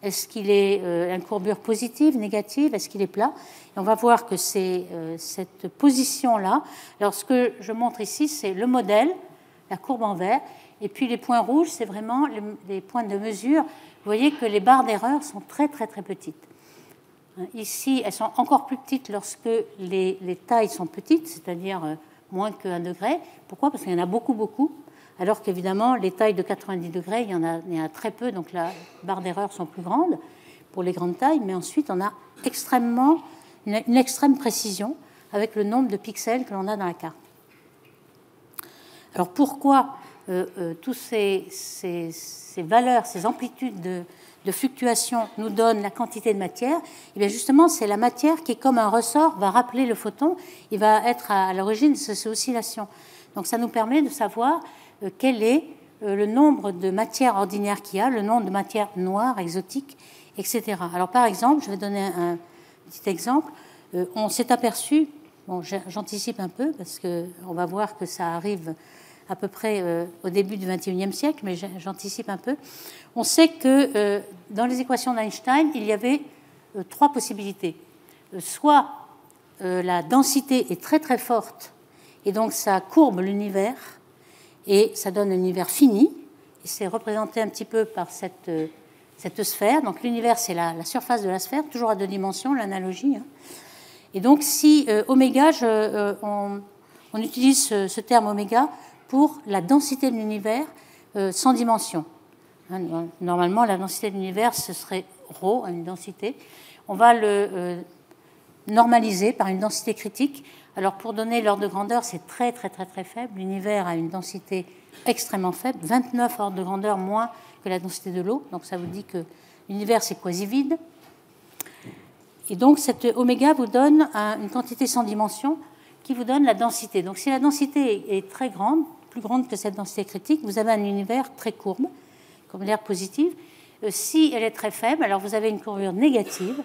Est-ce qu'il est une courbure positive, négative? Est-ce qu'il est plat? Et on va voir que c'est cette position-là. Alors, ce que je montre ici, c'est le modèle, la courbe en vert. Et puis, les points rouges, c'est vraiment les points de mesure. Vous voyez que les barres d'erreur sont très, très, très petites. Ici, elles sont encore plus petites lorsque les tailles sont petites, c'est-à-dire moins qu'1 degré. Pourquoi? Parce qu'il y en a beaucoup, beaucoup. Alors qu'évidemment, les tailles de 90 degrés, il y en a très peu, donc la barre d'erreur sont plus grandes pour les grandes tailles, mais ensuite, on a une extrême précision avec le nombre de pixels que l'on a dans la carte. Alors pourquoi toutes ces valeurs, ces amplitudes de fluctuation nous donnent la quantité de matière? Et bien justement, c'est la matière qui, comme un ressort, va rappeler le photon, il va être à l'origine de ces oscillations. Donc ça nous permet de savoir quel est le nombre de matières ordinaires qu'il y a, le nombre de matières noires, exotiques, etc. Alors par exemple, je vais donner un petit exemple. On s'est aperçu, bon, j'anticipe un peu parce qu'on va voir que ça arrive à peu près au début du XXIe siècle, mais j'anticipe un peu. On sait que dans les équations d'Einstein, il y avait 3 possibilités. Soit la densité est très très forte, et donc ça courbe l'univers, et ça donne un univers fini, et c'est représenté un petit peu par cette sphère. Donc l'univers, c'est la surface de la sphère, toujours à 2 dimensions, l'analogie. Hein. Et donc si oméga, on utilise ce terme oméga pour la densité de l'univers sans dimension. Hein, normalement, la densité de l'univers, ce serait ρ, une densité. On va le normaliser par une densité critique. Alors, pour donner l'ordre de grandeur, c'est très, très, très, très faible. L'univers a une densité extrêmement faible, 29 ordres de grandeur moins que la densité de l'eau. Donc, ça vous dit que l'univers, c'est quasi vide. Et donc, cette oméga vous donne une quantité sans dimension qui vous donne la densité. Donc, si la densité est très grande, plus grande que cette densité critique, vous avez un univers très courbe, comme l'air positive. Si elle est très faible, alors vous avez une courbure négative,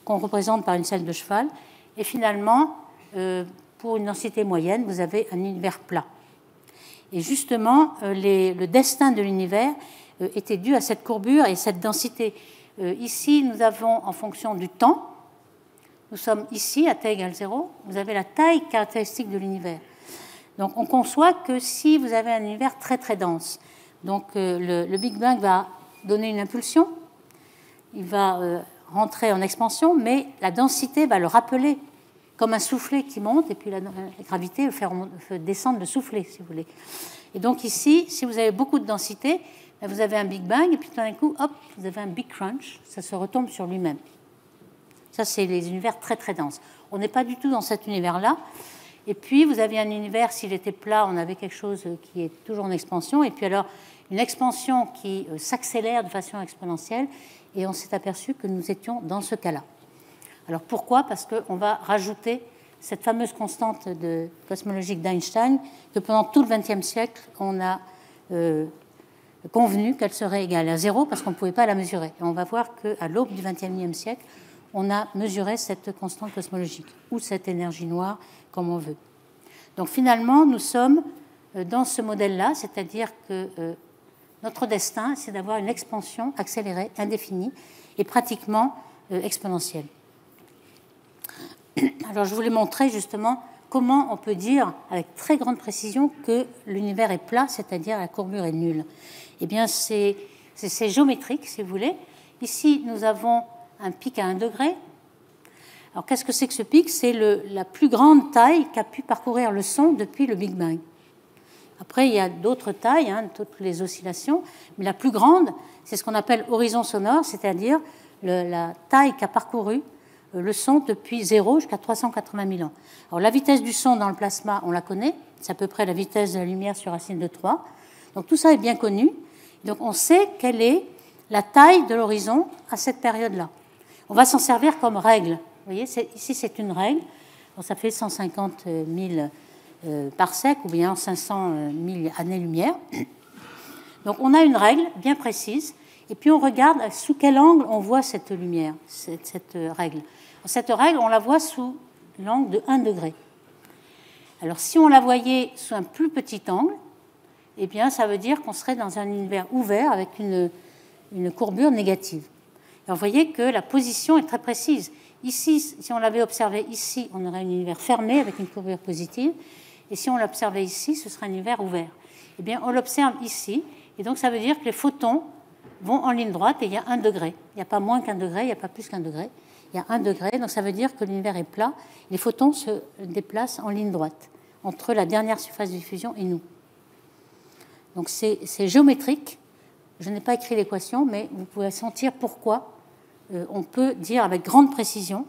qu'on représente par une selle de cheval. Et finalement, pour une densité moyenne, vous avez un univers plat. Et justement, le destin de l'univers était dû à cette courbure et cette densité. Ici, nous avons, en fonction du temps, nous sommes ici à t égale 0, vous avez la taille caractéristique de l'univers. Donc on conçoit que si vous avez un univers très très dense, donc le Big Bang va donner une impulsion, il va rentrer en expansion, mais la densité va le rappeler comme un soufflet qui monte, et puis la gravité le fait descendre le soufflet, si vous voulez. Et donc ici, si vous avez beaucoup de densité, vous avez un Big Bang, et puis tout d'un coup, hop, vous avez un Big Crunch, ça se retombe sur lui-même. Ça, c'est les univers très très denses. On n'est pas du tout dans cet univers-là. Et puis, vous avez un univers, s'il était plat, on avait quelque chose qui est toujours en expansion, et puis alors, une expansion qui s'accélère de façon exponentielle, et on s'est aperçu que nous étions dans ce cas-là. Alors pourquoi ? Parce qu'on va rajouter cette fameuse constante cosmologique d'Einstein, que pendant tout le XXe siècle, on a convenu qu'elle serait égale à 0, parce qu'on ne pouvait pas la mesurer. Et on va voir qu'à l'aube du XXIe siècle, on a mesuré cette constante cosmologique, ou cette énergie noire, comme on veut. Donc finalement, nous sommes dans ce modèle-là, c'est-à-dire que notre destin, c'est d'avoir une expansion accélérée, indéfinie, et pratiquement exponentielle. Alors je voulais montrer justement comment on peut dire avec très grande précision que l'univers est plat, c'est-à-dire la courbure est nulle. Eh bien, c'est géométrique, si vous voulez. Ici, nous avons un pic à 1 degré. Alors, qu'est-ce que c'est que ce pic ? C'est la plus grande taille qu'a pu parcourir le son depuis le Big Bang. Après, il y a d'autres tailles, toutes les oscillations, mais la plus grande, c'est ce qu'on appelle horizon sonore, c'est-à-dire la taille qu'a parcouru le son depuis 0 jusqu'à 380 000 ans. Alors, la vitesse du son dans le plasma, on la connaît, c'est à peu près la vitesse de la lumière sur racine de 3. Donc, tout ça est bien connu. Donc, on sait quelle est la taille de l'horizon à cette période-là. On va s'en servir comme règle. Vous voyez, ici, c'est une règle. Donc, ça fait 150 000 parsecs, ou bien 500 000 années-lumière. Donc, on a une règle bien précise. Et puis, on regarde sous quel angle on voit cette lumière, cette règle. Cette règle, on la voit sous l'angle de 1 degré. Alors, si on la voyait sous un plus petit angle, eh bien, ça veut dire qu'on serait dans un univers ouvert avec une courbure négative. Alors, vous voyez que la position est très précise. Ici, si on l'avait observé ici, on aurait un univers fermé avec une courbure positive. Et si on l'observait ici, ce serait un univers ouvert. Eh bien, on l'observe ici. Et donc, ça veut dire que les photons vont en ligne droite et il y a 1 degré. Il n'y a pas moins qu'1 degré, il n'y a pas plus qu'1 degré. Il y a 1 degré, donc ça veut dire que l'univers est plat. Les photons se déplacent en ligne droite entre la dernière surface de diffusion et nous. Donc c'est géométrique. Je n'ai pas écrit l'équation, mais vous pouvez sentir pourquoi on peut dire avec grande précision,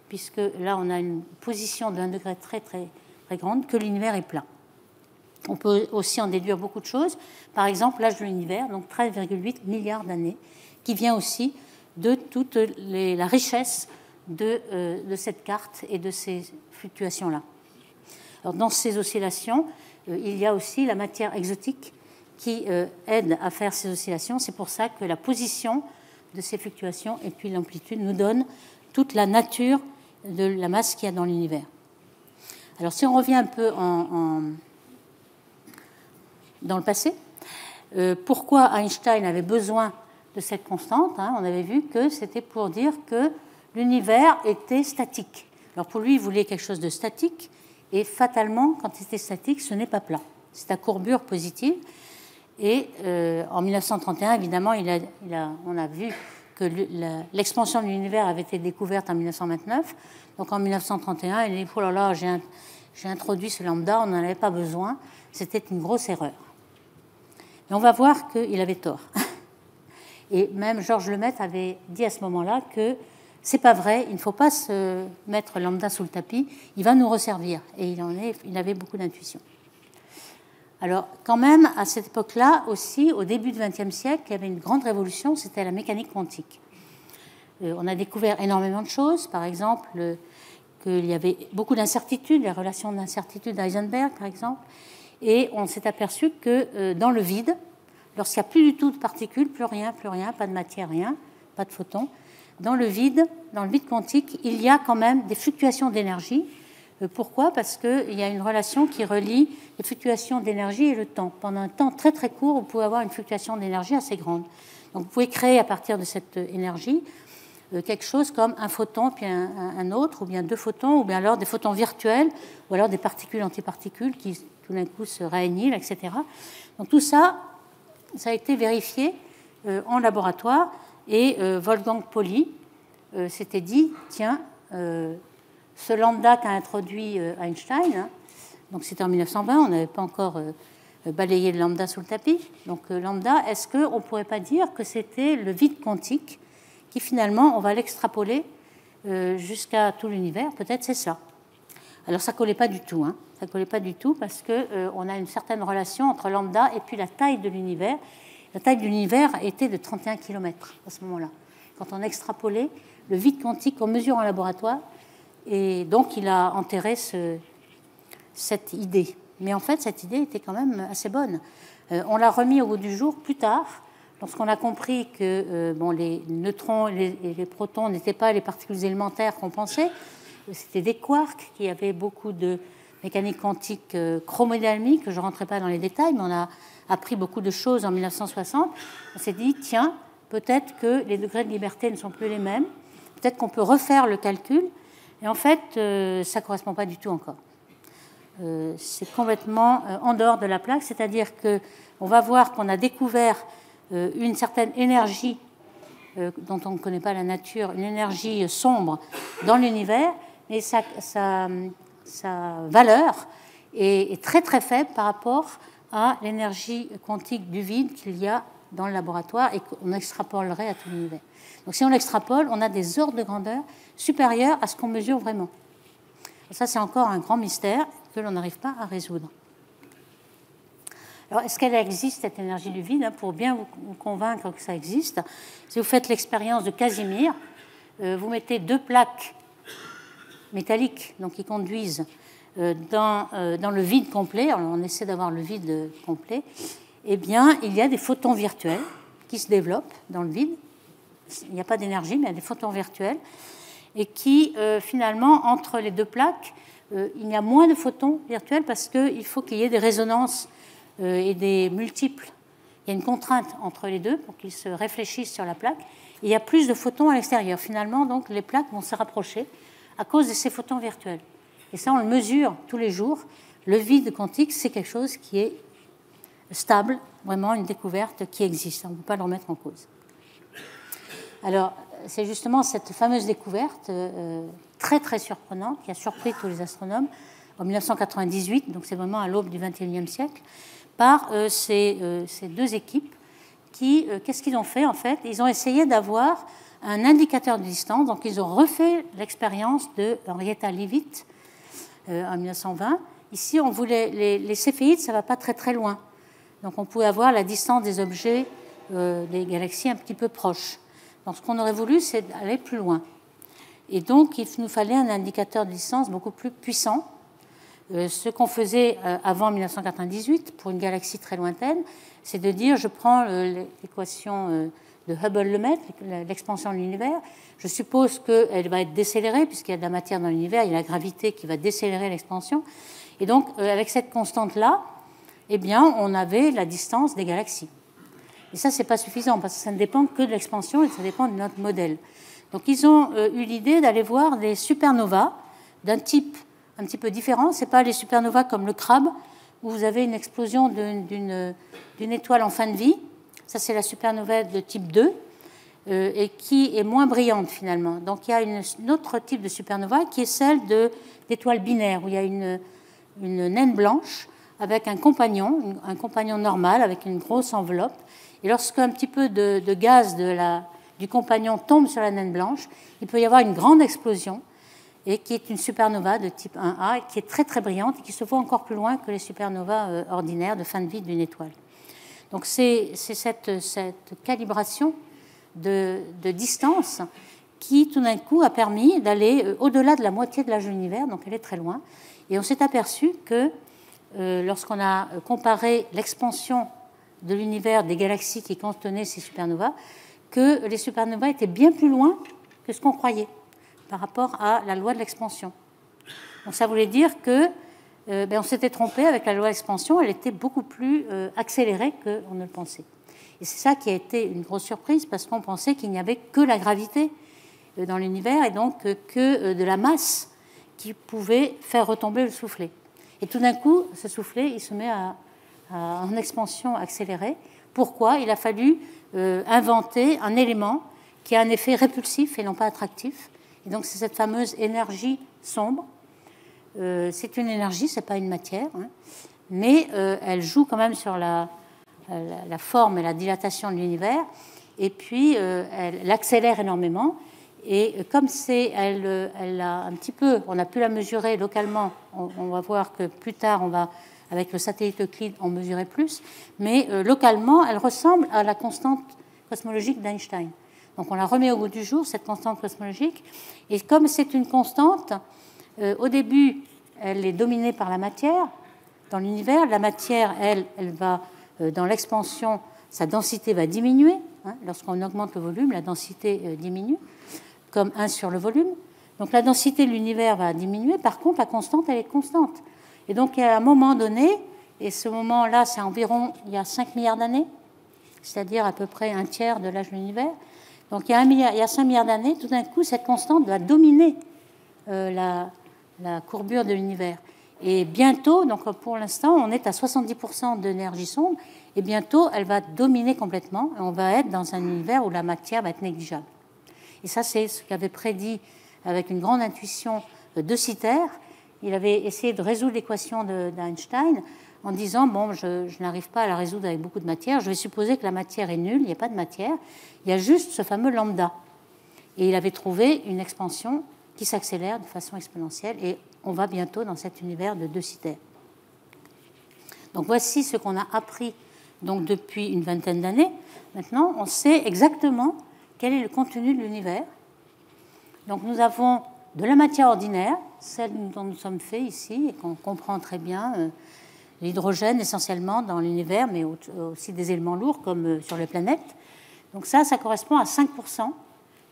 puisque là on a une position de 1 degré très très très grande, que l'univers est plat. On peut aussi en déduire beaucoup de choses. Par exemple, l'âge de l'univers, donc 13,8 milliards d'années, qui vient aussi de toute la richesse de cette carte et de ces fluctuations-là. Alors, dans ces oscillations, il y a aussi la matière exotique qui aide à faire ces oscillations. C'est pour ça que la position de ces fluctuations et puis l'amplitude nous donnent toute la nature de la masse qu'il y a dans l'univers. Alors, si on revient un peu dans le passé, pourquoi Einstein avait besoin de cette constante, on avait vu que c'était pour dire que l'univers était statique. Alors pour lui, il voulait quelque chose de statique, et fatalement, quand c'était statique, ce n'est pas plat. C'est à courbure positive. Et en 1931, évidemment, on a vu que l'expansion de l'univers avait été découverte en 1929. Donc en 1931, il dit « Oh là là, j'ai introduit ce lambda, on n'en avait pas besoin, c'était une grosse erreur ». Et on va voir qu'il avait tort. Et même Georges Lemaitre avait dit à ce moment-là que c'est pas vrai, il ne faut pas se mettre lambda sous le tapis, il va nous resservir. Et il avait beaucoup d'intuition. Alors, quand même, à cette époque-là aussi, au début du XXe siècle, il y avait une grande révolution, c'était la mécanique quantique. On a découvert énormément de choses, par exemple, qu'il y avait beaucoup d'incertitudes, les relations d'incertitude d'Heisenberg, par exemple, et on s'est aperçu que dans le vide, lorsqu'il n'y a plus du tout de particules, plus rien, pas de matière, rien, pas de photons, dans le vide quantique, il y a quand même des fluctuations d'énergie. Pourquoi ? Parce qu'il y a une relation qui relie les fluctuations d'énergie et le temps. Pendant un temps très très court, vous pouvez avoir une fluctuation d'énergie assez grande. Donc vous pouvez créer à partir de cette énergie quelque chose comme un photon puis un autre, ou bien deux photons, ou bien alors des photons virtuels, ou alors des particules antiparticules qui tout d'un coup se réannihilent, etc. Donc tout ça, ça a été vérifié en laboratoire, et Wolfgang Pauli s'était dit, tiens, ce lambda qu'a introduit Einstein, hein, donc c'était en 1920, on n'avait pas encore balayé le lambda sous le tapis, donc lambda, est-ce qu'on ne pourrait pas dire que c'était le vide quantique qui finalement, on va l'extrapoler jusqu'à tout l'univers, peut-être c'est ça. Alors ça ne collait pas du tout, hein. Ça ne collait pas du tout parce qu'on a une certaine relation entre lambda et puis la taille de l'univers. La taille de l'univers était de 31 km à ce moment-là. Quand on extrapolait le vide quantique qu'on mesure en laboratoire, et donc il a enterré cette idée. Mais en fait, cette idée était quand même assez bonne. On l'a remis au goût du jour plus tard, lorsqu'on a compris que les neutrons et les protons n'étaient pas les particules élémentaires qu'on pensait, c'était des quarks qui avaient beaucoup de mécanique quantique chromodynamique, que je ne rentrerai pas dans les détails, mais on a appris beaucoup de choses en 1960. On s'est dit, tiens, peut-être que les degrés de liberté ne sont plus les mêmes, peut-être qu'on peut refaire le calcul, et en fait, ça ne correspond pas du tout encore. C'est complètement en dehors de la plaque, c'est-à-dire qu'on va voir qu'on a découvert une certaine énergie dont on ne connaît pas la nature, une énergie sombre dans l'univers, et sa valeur est très très faible par rapport à l'énergie quantique du vide qu'il y a dans le laboratoire et qu'on extrapolerait à tout l'univers. Donc si on l'extrapole, on a des ordres de grandeur supérieurs à ce qu'on mesure vraiment. Et ça, c'est encore un grand mystère que l'on n'arrive pas à résoudre. Alors, est-ce qu'elle existe, cette énergie du vide? Pour bien vous convaincre que ça existe, si vous faites l'expérience de Casimir, vous mettez deux plaques métalliques donc qui conduisent dans le vide complet, alors on essaie d'avoir le vide complet, eh bien, il y a des photons virtuels qui se développent dans le vide. Il n'y a pas d'énergie, mais il y a des photons virtuels, et qui, finalement, entre les deux plaques, il y a moins de photons virtuels parce qu'il faut qu'il y ait des résonances et des multiples. Il y a une contrainte entre les deux pour qu'ils se réfléchissent sur la plaque. Et il y a plus de photons à l'extérieur. Finalement, donc, les plaques vont se rapprocher à cause de ces photons virtuels. Et ça, on le mesure tous les jours. Le vide quantique, c'est quelque chose qui est stable, vraiment une découverte qui existe. On ne peut pas le remettre en cause. Alors, c'est justement cette fameuse découverte très, très surprenante qui a surpris tous les astronomes en 1998, donc c'est vraiment à l'aube du XXIe siècle, par ces deux équipes qui, qu'est-ce qu'ils ont fait en fait? Ils ont essayé d'avoir un indicateur de distance, donc ils ont refait l'expérience de Henrietta Leavitt en 1920. Ici, on voulait les céphéides, ça ne va pas très très loin. Donc on pouvait avoir la distance des objets, des galaxies un petit peu proches. Donc ce qu'on aurait voulu, c'est d'aller plus loin. Et donc il nous fallait un indicateur de distance beaucoup plus puissant. Ce qu'on faisait avant 1998 pour une galaxie très lointaine, c'est de dire, je prends l'équation de Hubble-Lemaitre, l'expansion de l'univers, je suppose qu'elle va être décélérée, puisqu'il y a de la matière dans l'univers, il y a la gravité qui va décélérer l'expansion. Et donc, avec cette constante-là, eh bien, on avait la distance des galaxies. Et ça, ce n'est pas suffisant, parce que ça ne dépend que de l'expansion et ça dépend de notre modèle. Donc, ils ont eu l'idée d'aller voir des supernovas d'un type un petit peu différent. Ce n'est pas les supernovas comme le crabe, où vous avez une explosion d'une étoile en fin de vie. Ça, c'est la supernova de type 2, et qui est moins brillante, finalement. Donc, il y a un autre type de supernova qui est celle d'étoiles binaires, où il y a une naine blanche avec un compagnon normal, avec une grosse enveloppe. Et lorsqu'un petit peu de gaz du compagnon tombe sur la naine blanche, il peut y avoir une grande explosion, et qui est une supernova de type 1A, qui est très très brillante et qui se voit encore plus loin que les supernovas ordinaires de fin de vie d'une étoile. Donc c'est cette calibration de distance qui tout d'un coup a permis d'aller au-delà de la moitié de l'âge de l'univers, donc elle est très loin. Et on s'est aperçu que lorsqu'on a comparé l'expansion de l'univers des galaxies qui contenaient ces supernovas, que les supernovas étaient bien plus loin que ce qu'on croyait par rapport à la loi de l'expansion. Donc ça voulait dire que on s'était trompé avec la loi de l'expansion, elle était beaucoup plus accélérée qu'on ne le pensait. Et c'est ça qui a été une grosse surprise, parce qu'on pensait qu'il n'y avait que la gravité dans l'univers, et donc que de la masse qui pouvait faire retomber le soufflet. Et tout d'un coup, ce soufflet, il se met en expansion accélérée. Pourquoi? Il a fallu inventer un élément qui a un effet répulsif et non pas attractif. Et donc, c'est cette fameuse énergie sombre. C'est une énergie, ce n'est pas une matière, hein, mais elle joue quand même sur la forme et la dilatation de l'univers, et puis elle accélère énormément. Et comme elle a un petit peu, on a pu la mesurer localement, on va voir que plus tard, avec le satellite Euclide, on mesurait plus, mais localement, elle ressemble à la constante cosmologique d'Einstein. Donc on la remet au goût du jour, cette constante cosmologique, et comme c'est une constante, au début, elle est dominée par la matière dans l'univers. La matière, elle va, dans l'expansion, sa densité va diminuer. Hein, lorsqu'on augmente le volume, la densité diminue, comme 1 sur le volume. Donc la densité de l'univers va diminuer. Par contre, la constante, elle est constante. Et donc, à un moment donné, et ce moment-là, c'est environ il y a 5 milliards d'années, c'est-à-dire à peu près un tiers de l'âge de l'univers. Donc il y a 5 milliards d'années, tout d'un coup, cette constante va dominer la courbure de l'univers. Et bientôt, donc pour l'instant, on est à 70% d'énergie sombre, et bientôt, elle va dominer complètement, et on va être dans un univers où la matière va être négligeable. Et ça, c'est ce qu'avait prédit avec une grande intuition De Sitter. Il avait essayé de résoudre l'équation d'Einstein en disant, bon, je n'arrive pas à la résoudre avec beaucoup de matière, je vais supposer que la matière est nulle, il n'y a pas de matière, il y a juste ce fameux lambda. Et il avait trouvé une expansion qui s'accélère de façon exponentielle, et on va bientôt dans cet univers de De Sitter. Donc voici ce qu'on a appris donc, depuis une vingtaine d'années. Maintenant, on sait exactement quel est le contenu de l'univers. Donc nous avons de la matière ordinaire, celle dont nous sommes faits ici, et qu'on comprend très bien, l'hydrogène essentiellement dans l'univers, mais aussi des éléments lourds comme sur les planètes. Donc ça correspond à 5%.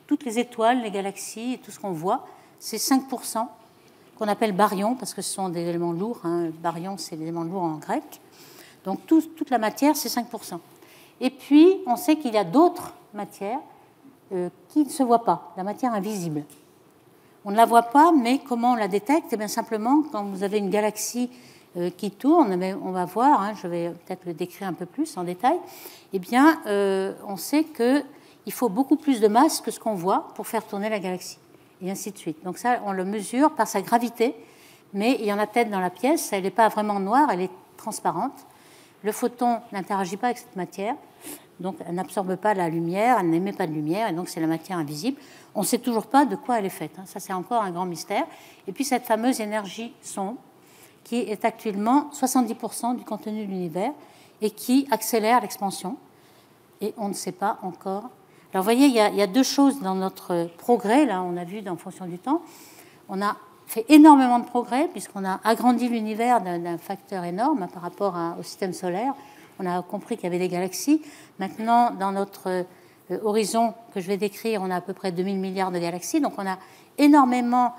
Toutes les étoiles, les galaxies, et tout ce qu'on voit, c'est 5% qu'on appelle baryons, parce que ce sont des éléments lourds. Hein. Baryon, c'est des éléments lourds en grec. Donc toute la matière, c'est 5%. Et puis, on sait qu'il y a d'autres matières qui ne se voient pas, la matière invisible. On ne la voit pas, mais comment on la détecte? Eh bien, simplement, quand vous avez une galaxie qui tourne, on va voir, hein, je vais peut-être le décrire un peu plus en détail, eh bien, on sait qu'il faut beaucoup plus de masse que ce qu'on voit pour faire tourner la galaxie, et ainsi de suite. Donc ça, on le mesure par sa gravité, mais il y en a peut-être dans la pièce, elle n'est pas vraiment noire, elle est transparente. Le photon n'interagit pas avec cette matière, donc elle n'absorbe pas la lumière, elle n'émet pas de lumière, et donc c'est la matière invisible. On ne sait toujours pas de quoi elle est faite, hein. Ça c'est encore un grand mystère. Et puis cette fameuse énergie sombre, qui est actuellement 70% du contenu de l'univers, et qui accélère l'expansion, et on ne sait pas encore. Alors vous voyez, il y a deux choses dans notre progrès, là on a vu en fonction du temps, on a fait énormément de progrès, puisqu'on a agrandi l'univers d'un facteur énorme par rapport au système solaire. On a compris qu'il y avait des galaxies. Maintenant, dans notre horizon que je vais décrire, on a à peu près 2000 milliards de galaxies. Donc on a énormément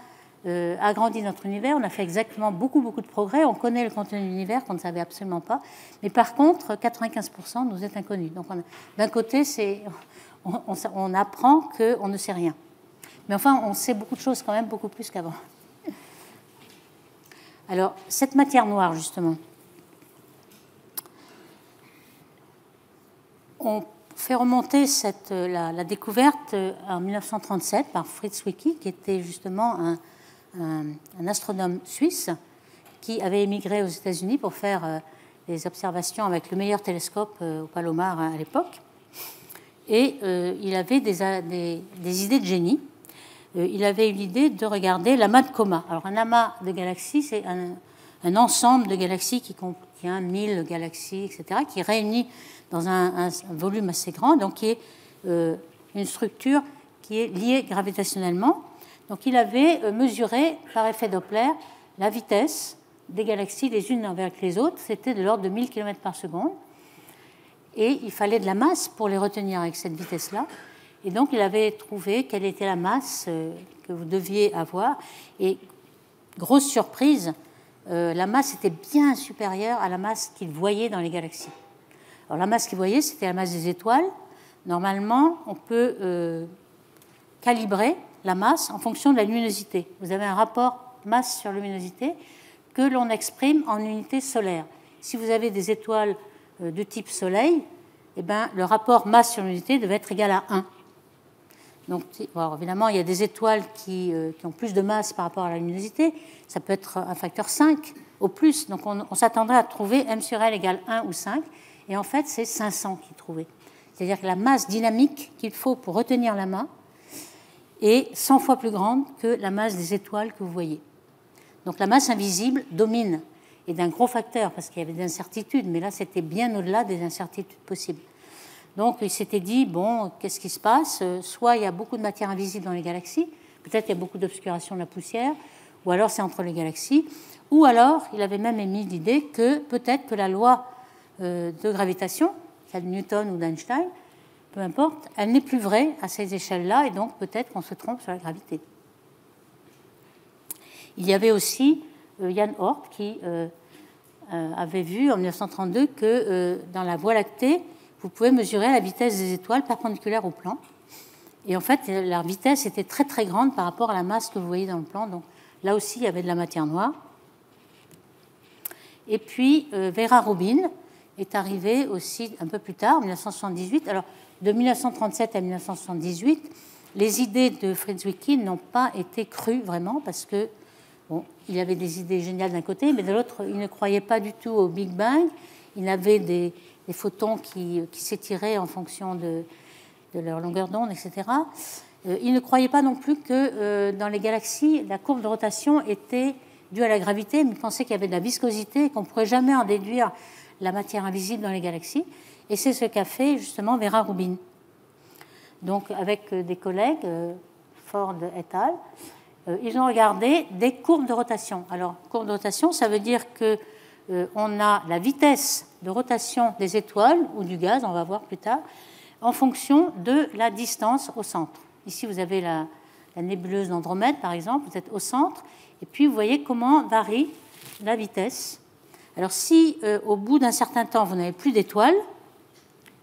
agrandi notre univers. On a fait exactement beaucoup de progrès. On connaît le contenu de l'univers qu'on ne savait absolument pas. Mais par contre, 95% nous est inconnu. Donc d'un côté, on apprend qu'on ne sait rien. Mais enfin, on sait beaucoup de choses quand même, beaucoup plus qu'avant. Alors, cette matière noire, justement, on fait remonter la découverte en 1937 par Fritz Zwicky, qui était justement un astronome suisse qui avait émigré aux États-Unis pour faire des observations avec le meilleur télescope au Palomar à l'époque. Et il avait des idées de génie. Il avait eu l'idée de regarder l'amas de Coma. Alors, un amas de galaxies, c'est un ensemble de galaxies qui contient 1000 galaxies, etc., qui est réuni dans un volume assez grand, donc qui est une structure qui est liée gravitationnellement. Donc, il avait mesuré par effet Doppler la vitesse des galaxies les unes avec les autres. C'était de l'ordre de 1000 km par seconde. Et il fallait de la masse pour les retenir avec cette vitesse-là. Et donc, il avait trouvé quelle était la masse que vous deviez avoir. Et grosse surprise, la masse était bien supérieure à la masse qu'il voyait dans les galaxies. Alors, la masse qu'il voyait, c'était la masse des étoiles. Normalement, on peut calibrer la masse en fonction de la luminosité. Vous avez un rapport masse sur luminosité que l'on exprime en unités solaires. Si vous avez des étoiles de type Soleil, eh bien, le rapport masse sur luminosité devait être égal à 1. Donc, alors, évidemment, il y a des étoiles qui ont plus de masse par rapport à la luminosité. Ça peut être un facteur 5 au plus. Donc, on s'attendrait à trouver m sur L égale 1 ou 5. Et en fait, c'est 500 qui est trouvé. C'est-à-dire que la masse dynamique qu'il faut pour retenir la main est 100 fois plus grande que la masse des étoiles que vous voyez. Donc, la masse invisible domine, et d'un gros facteur, parce qu'il y avait des incertitudes, mais là, c'était bien au-delà des incertitudes possibles. Donc, il s'était dit, bon, qu'est-ce qui se passe? Soit il y a beaucoup de matière invisible dans les galaxies, peut-être il y a beaucoup d'obscuration de la poussière, ou alors c'est entre les galaxies, ou alors il avait même émis l'idée que peut-être que la loi de gravitation, celle de Newton ou d'Einstein, peu importe, elle n'est plus vraie à ces échelles-là, et donc peut-être qu'on se trompe sur la gravité. Il y avait aussi Jan Oort qui avait vu en 1932 que dans la Voie lactée, vous pouvez mesurer la vitesse des étoiles perpendiculaire au plan. Et en fait, leur vitesse était très très grande par rapport à la masse que vous voyez dans le plan. Donc là aussi, il y avait de la matière noire. Et puis, Vera Rubin est arrivée aussi un peu plus tard, en 1978. Alors, de 1937 à 1978, les idées de Fritz Zwicky n'ont pas été crues vraiment, parce que, bon, il avait des idées géniales d'un côté, mais de l'autre, il ne croyait pas du tout au Big Bang. Il avait des photons qui s'étiraient en fonction de leur longueur d'onde, etc. Il ne croyait pas non plus que dans les galaxies, la courbe de rotation était due à la gravité, mais il pensait qu'il y avait de la viscosité et qu'on ne pourrait jamais en déduire la matière invisible dans les galaxies. Et c'est ce qu'a fait justement Vera Rubin. Donc avec des collègues, Ford et al., ils ont regardé des courbes de rotation. Alors, courbe de rotation, ça veut dire qu'on a la vitesse de rotation des étoiles ou du gaz, on va voir plus tard, en fonction de la distance au centre. Ici, vous avez la nébuleuse d'Andromède, par exemple, vous êtes au centre, et puis vous voyez comment varie la vitesse. Alors, si au bout d'un certain temps, vous n'avez plus d'étoiles,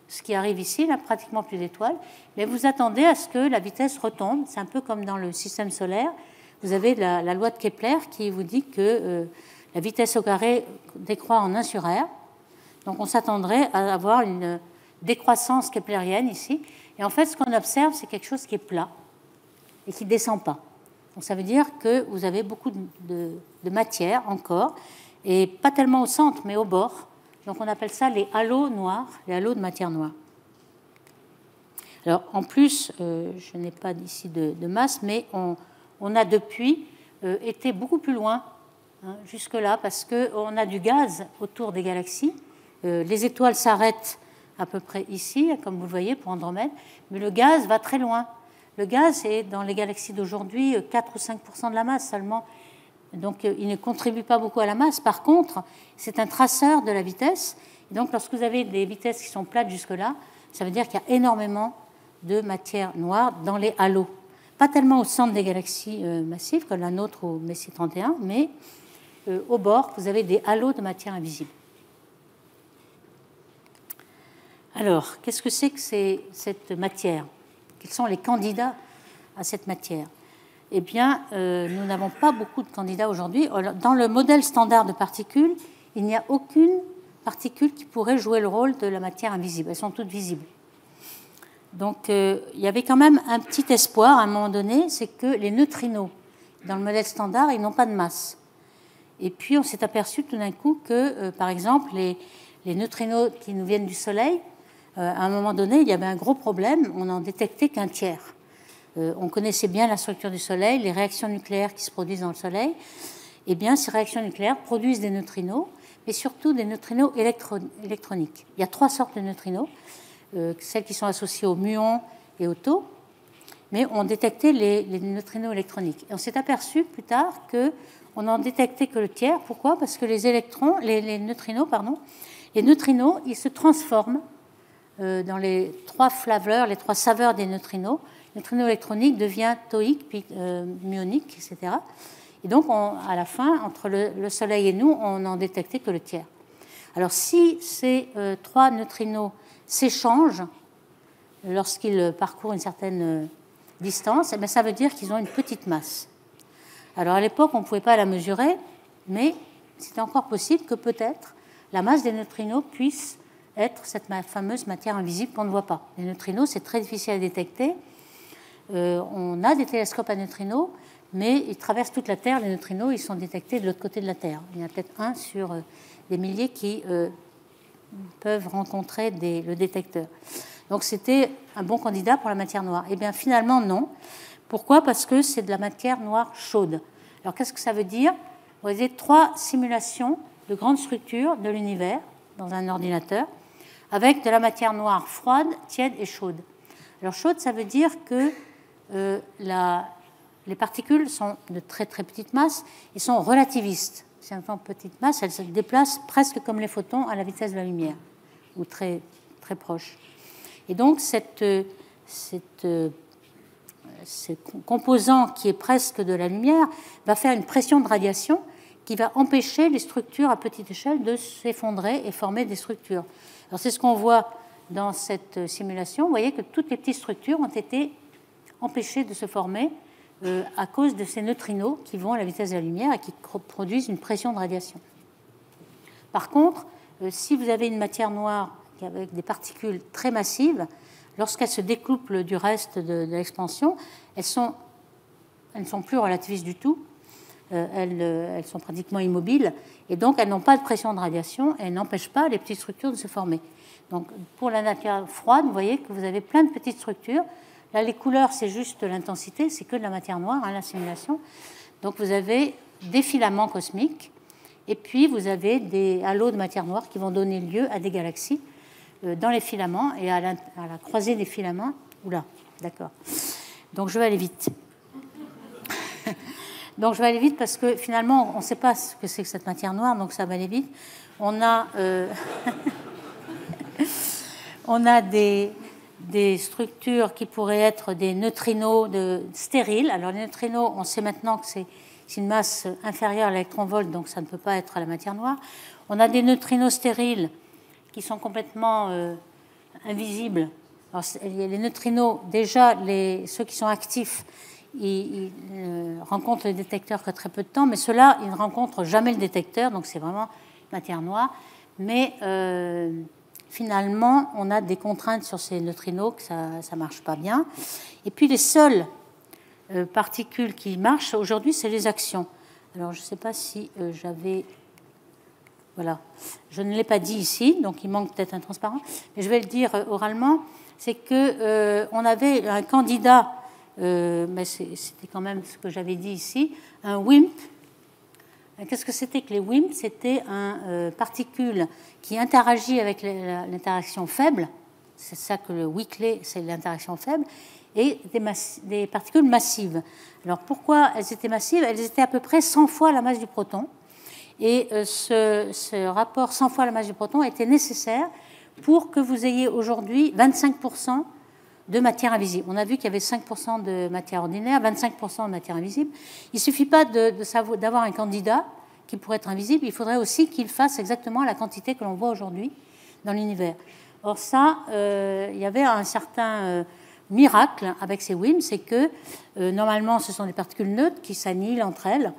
ce qui arrive ici, là, pratiquement plus d'étoiles, mais vous attendez à ce que la vitesse retombe. C'est un peu comme dans le système solaire. Vous avez la loi de Kepler qui vous dit que la vitesse au carré décroît en 1 sur R. Donc, on s'attendrait à avoir une décroissance keplérienne ici. Et en fait, ce qu'on observe, c'est quelque chose qui est plat et qui ne descend pas. Donc, ça veut dire que vous avez beaucoup de matière encore, et pas tellement au centre, mais au bord. Donc, on appelle ça les halos noirs, les halos de matière noire. Alors, en plus, je n'ai pas ici de masse, mais on a depuis été beaucoup plus loin, hein, jusque-là, parce qu'on a du gaz autour des galaxies. Les étoiles s'arrêtent à peu près ici, comme vous le voyez pour Andromède, mais le gaz va très loin. Le gaz est, dans les galaxies d'aujourd'hui, 4 ou 5% de la masse seulement. Donc, il ne contribue pas beaucoup à la masse. Par contre, c'est un traceur de la vitesse. Et donc, lorsque vous avez des vitesses qui sont plates jusque-là, ça veut dire qu'il y a énormément de matière noire dans les halos. Pas tellement au centre des galaxies massives, comme la nôtre au Messier 31, mais au bord, vous avez des halos de matière invisible. Alors, qu'est-ce que c'est que cette matière? Quels sont les candidats à cette matière? Eh bien, nous n'avons pas beaucoup de candidats aujourd'hui. Dans le modèle standard de particules, il n'y a aucune particule qui pourrait jouer le rôle de la matière invisible. Elles sont toutes visibles. Donc, il y avait quand même un petit espoir à un moment donné, c'est que les neutrinos, dans le modèle standard, ils n'ont pas de masse. Et puis, on s'est aperçu tout d'un coup que, par exemple, les neutrinos qui nous viennent du Soleil, à un moment donné, il y avait un gros problème, on n'en détectait qu'un tiers. On connaissait bien la structure du Soleil, les réactions nucléaires qui se produisent dans le Soleil. Eh bien, ces réactions nucléaires produisent des neutrinos, mais surtout des neutrinos électroniques. Il y a 3 sortes de neutrinos, celles qui sont associées aux muons et aux taux, mais on détectait les neutrinos électroniques. Et on s'est aperçu plus tard qu'on n'en détectait que le tiers. Pourquoi? Parce que les neutrinos, ils se transforment dans les 3 flaveurs, les 3 saveurs des neutrinos. Le neutrino électronique devient tauique, puis muonique, etc. Et donc, à la fin, entre le Soleil et nous, on n'en détectait que le tiers. Alors, si ces 3 neutrinos s'échangent lorsqu'ils parcourent une certaine distance, ça veut dire qu'ils ont une petite masse. Alors à l'époque, on ne pouvait pas la mesurer, mais c'était encore possible que peut-être la masse des neutrinos puisse être cette fameuse matière invisible qu'on ne voit pas. Les neutrinos, c'est très difficile à détecter. On a des télescopes à neutrinos, mais ils traversent toute la Terre. Les neutrinos, ils sont détectés de l'autre côté de la Terre. Il y en a peut-être un sur des milliers qui peuvent rencontrer le détecteur. Donc c'était un bon candidat pour la matière noire. Eh bien finalement non. Pourquoi? Parce que c'est de la matière noire chaude. Alors qu'est-ce que ça veut dire? Vous avez 3 simulations de grandes structures de l'univers dans un ordinateur avec de la matière noire froide, tiède et chaude. Alors chaude, ça veut dire que les particules sont de très très petite masse et sont relativistes. Si elles sont petite masse, elles se déplacent presque comme les photons à la vitesse de la lumière, ou très, très proche. Et donc, ce composant qui est presque de la lumière va faire une pression de radiation qui va empêcher les structures à petite échelle de s'effondrer et former des structures. Alors, c'est ce qu'on voit dans cette simulation. Vous voyez que toutes les petites structures ont été empêchées de se former à cause de ces neutrinos qui vont à la vitesse de la lumière et qui produisent une pression de radiation. Par contre, si vous avez une matière noire avec des particules très massives, lorsqu'elles se découplent du reste de l'expansion, elles ne sont plus relativistes du tout, elles sont pratiquement immobiles, et donc elles n'ont pas de pression de radiation, et elles n'empêchent pas les petites structures de se former. Donc pour la matière froide, vous voyez que vous avez plein de petites structures. Là, les couleurs, c'est juste l'intensité, c'est que de la matière noire, la simulation. Donc vous avez des filaments cosmiques, et puis vous avez des halos de matière noire qui vont donner lieu à des galaxies dans les filaments et à la croisée des filaments. Oula, d'accord. Donc je vais aller vite. Donc je vais aller vite parce que finalement, on ne sait pas ce que c'est que cette matière noire, donc ça va aller vite. On a des structures qui pourraient être des neutrinos stériles. Alors les neutrinos, on sait maintenant que c'est une masse inférieure à l'électronvolt, donc ça ne peut pas être la matière noire. On a des neutrinos stériles qui sont complètement invisibles. Alors, les neutrinos, déjà, ceux qui sont actifs, ils rencontrent le détecteur que très peu de temps, mais ceux-là, ils ne rencontrent jamais le détecteur, donc c'est vraiment matière noire. Mais finalement, on a des contraintes sur ces neutrinos, que ça ne marche pas bien. Et puis les seules particules qui marchent aujourd'hui, c'est les axions. Alors je ne sais pas si j'avais... Voilà, je ne l'ai pas dit ici, donc il manque peut-être un transparent, mais je vais le dire oralement, c'est qu'on avait un candidat, mais c'était quand même ce que j'avais dit ici, un WIMP. Qu'est-ce que c'était que les WIMP? C'était une particule qui interagit avec l'interaction faible, c'est ça que le weakly, c'est l'interaction faible, et des particules massives. Alors pourquoi elles étaient massives? Elles étaient à peu près 100 fois la masse du proton. Et ce rapport 100 fois la masse du proton était nécessaire pour que vous ayez aujourd'hui 25% de matière invisible. On a vu qu'il y avait 5% de matière ordinaire, 25% de matière invisible. Il ne suffit pas d'avoir un candidat qui pourrait être invisible, il faudrait aussi qu'il fasse exactement la quantité que l'on voit aujourd'hui dans l'univers. Or ça, il y avait un certain miracle avec ces WIMP, c'est que normalement ce sont des particules neutres qui s'annihilent entre elles.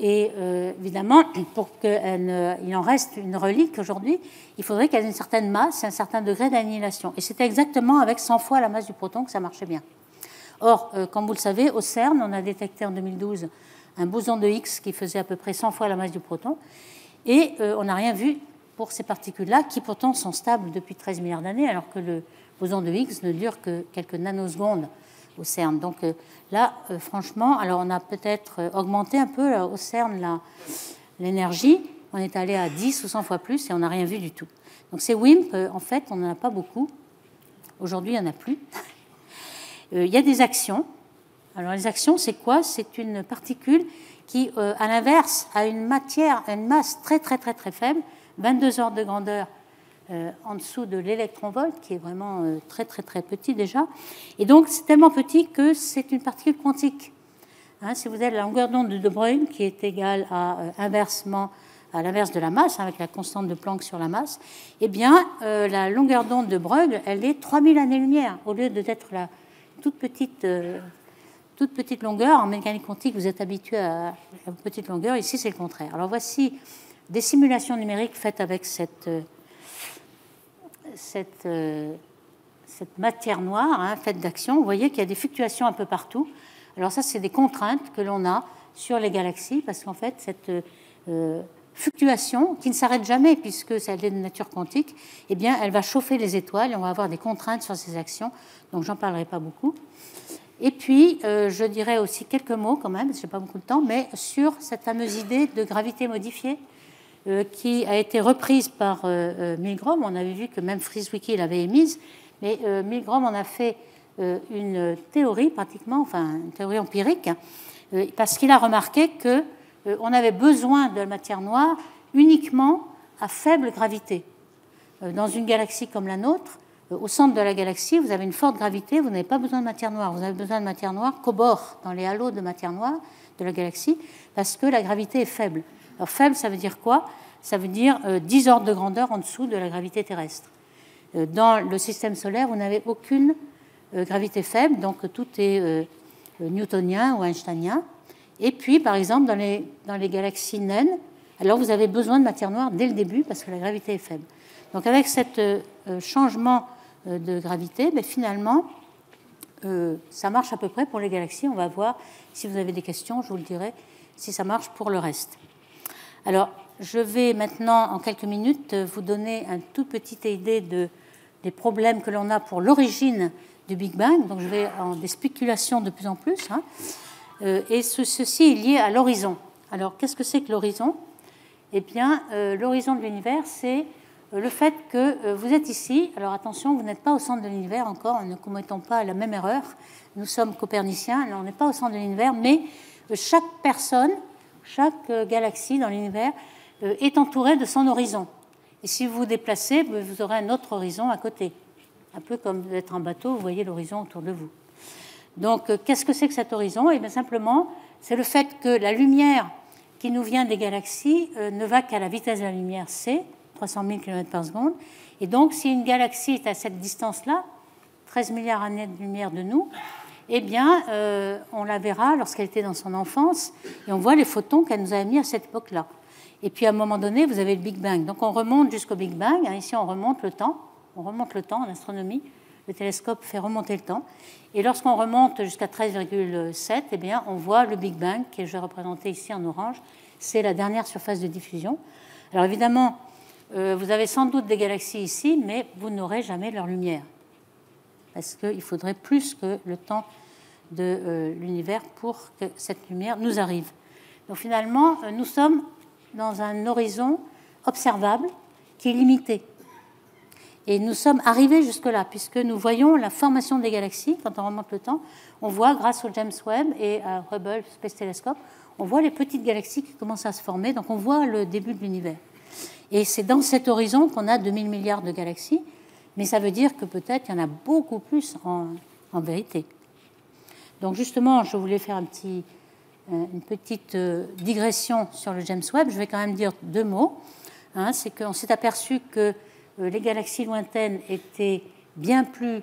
Et évidemment, pour qu'il en reste une relique aujourd'hui, il faudrait qu'elle ait une certaine masse et un certain degré d'annihilation. Et c'était exactement avec 100 fois la masse du proton que ça marchait bien. Or, comme vous le savez, au CERN, on a détecté en 2012 un boson de Higgs qui faisait à peu près 100 fois la masse du proton. Et on n'a rien vu pour ces particules-là, qui pourtant sont stables depuis 13 milliards d'années, alors que le boson de Higgs ne dure que quelques nanosecondes au CERN. Donc là, franchement, alors on a peut-être augmenté un peu au CERN l'énergie. On est allé à 10 ou 100 fois plus et on n'a rien vu du tout. Donc ces WIMP, en fait, on n'en a pas beaucoup. Aujourd'hui, il n'y en a plus. Il y a des actions. Alors les actions, c'est quoi? C'est une particule qui, à l'inverse, a une masse très, très, très, très faible, 22 ordres de grandeur en dessous de l'électronvolt, qui est vraiment très, très, très petit déjà. Et donc, c'est tellement petit que c'est une particule quantique. Si vous avez la longueur d'onde de De Broglie, qui est égale inversement à l'inverse de la masse, avec la constante de Planck sur la masse, eh bien, la longueur d'onde de Broglie, elle est 3000 années-lumière, au lieu d'être la toute petite longueur. En mécanique quantique, vous êtes habitué à une petite longueur. Ici, c'est le contraire. Alors voici des simulations numériques faites avec cette matière noire, hein, faite d'action. Vous voyez qu'il y a des fluctuations un peu partout. Alors ça, c'est des contraintes que l'on a sur les galaxies, parce qu'en fait, cette fluctuation, qui ne s'arrête jamais puisque elle est de nature quantique, eh bien, elle va chauffer les étoiles et on va avoir des contraintes sur ces actions. Donc, j'en parlerai pas beaucoup. Et puis, je dirais aussi quelques mots quand même, parce que je n'ai pas beaucoup de temps, mais sur cette fameuse idée de gravité modifiée qui a été reprise par Milgrom. On avait vu que même FreeZwiki l'avait émise, mais Milgrom en a fait une théorie pratiquement, enfin une théorie empirique, parce qu'il a remarqué qu'on avait besoin de la matière noire uniquement à faible gravité. Dans une galaxie comme la nôtre, au centre de la galaxie, vous avez une forte gravité, vous n'avez pas besoin de matière noire. Vous avez besoin de matière noire qu'au bord, dans les halos de matière noire de la galaxie, parce que la gravité est faible. Alors faible, ça veut dire quoi? Ça veut dire 10 ordres de grandeur en dessous de la gravité terrestre. Dans le système solaire, vous n'avez aucune gravité faible, donc tout est newtonien ou einsteinien. Et puis, par exemple, dans les galaxies naines, alors vous avez besoin de matière noire dès le début parce que la gravité est faible. Donc avec ce changement de gravité, mais finalement, ça marche à peu près pour les galaxies. On va voir, si vous avez des questions, je vous le dirai, si ça marche pour le reste. Alors, je vais maintenant, en quelques minutes, vous donner une toute petite idée des problèmes que l'on a pour l'origine du Big Bang. Donc, je vais en des spéculations de plus en plus. Hein. Et ceci est lié à l'horizon. Alors, qu'est-ce que c'est que l'horizon? Eh bien, l'horizon de l'univers, c'est le fait que vous êtes ici. Alors, attention, vous n'êtes pas au centre de l'univers encore. Ne commettons pas la même erreur. Nous sommes coperniciens. Alors, on n'est pas au centre de l'univers, mais chaque personne, chaque galaxie dans l'univers est entourée de son horizon. Et si vous vous déplacez, vous aurez un autre horizon à côté. Un peu comme d'être en bateau, vous voyez l'horizon autour de vous. Donc, qu'est-ce que c'est que cet horizon? Eh bien, simplement, c'est le fait que la lumière qui nous vient des galaxies ne va qu'à la vitesse de la lumière c, 300 000 km par seconde. Et donc, si une galaxie est à cette distance-là, 13 milliards d'années de lumière de nous, eh bien, on la verra lorsqu'elle était dans son enfance, et on voit les photons qu'elle nous a émis à cette époque-là. Et puis, à un moment donné, vous avez le Big Bang. Donc, on remonte jusqu'au Big Bang. Ici, on remonte le temps. On remonte le temps en astronomie. Le télescope fait remonter le temps. Et lorsqu'on remonte jusqu'à 13,7, eh bien, on voit le Big Bang, que je vais représenter ici en orange. C'est la dernière surface de diffusion. Alors, évidemment, vous avez sans doute des galaxies ici, mais vous n'aurez jamais leur lumière. Parce qu'il faudrait plus que le temps de l'univers pour que cette lumière nous arrive. Donc, finalement, nous sommes dans un horizon observable qui est limité. Et nous sommes arrivés jusque-là, puisque nous voyons la formation des galaxies. Quand on remonte le temps, on voit, grâce au James Webb et à Hubble Space Telescope, on voit les petites galaxies qui commencent à se former. Donc on voit le début de l'univers. Et c'est dans cet horizon qu'on a 2000 milliards de galaxies, mais ça veut dire que peut-être il y en a beaucoup plus en vérité. Donc justement, je voulais faire une petite digression sur le James Webb. Je vais quand même dire deux mots. Hein, c'est qu'on s'est aperçu que les galaxies lointaines étaient bien plus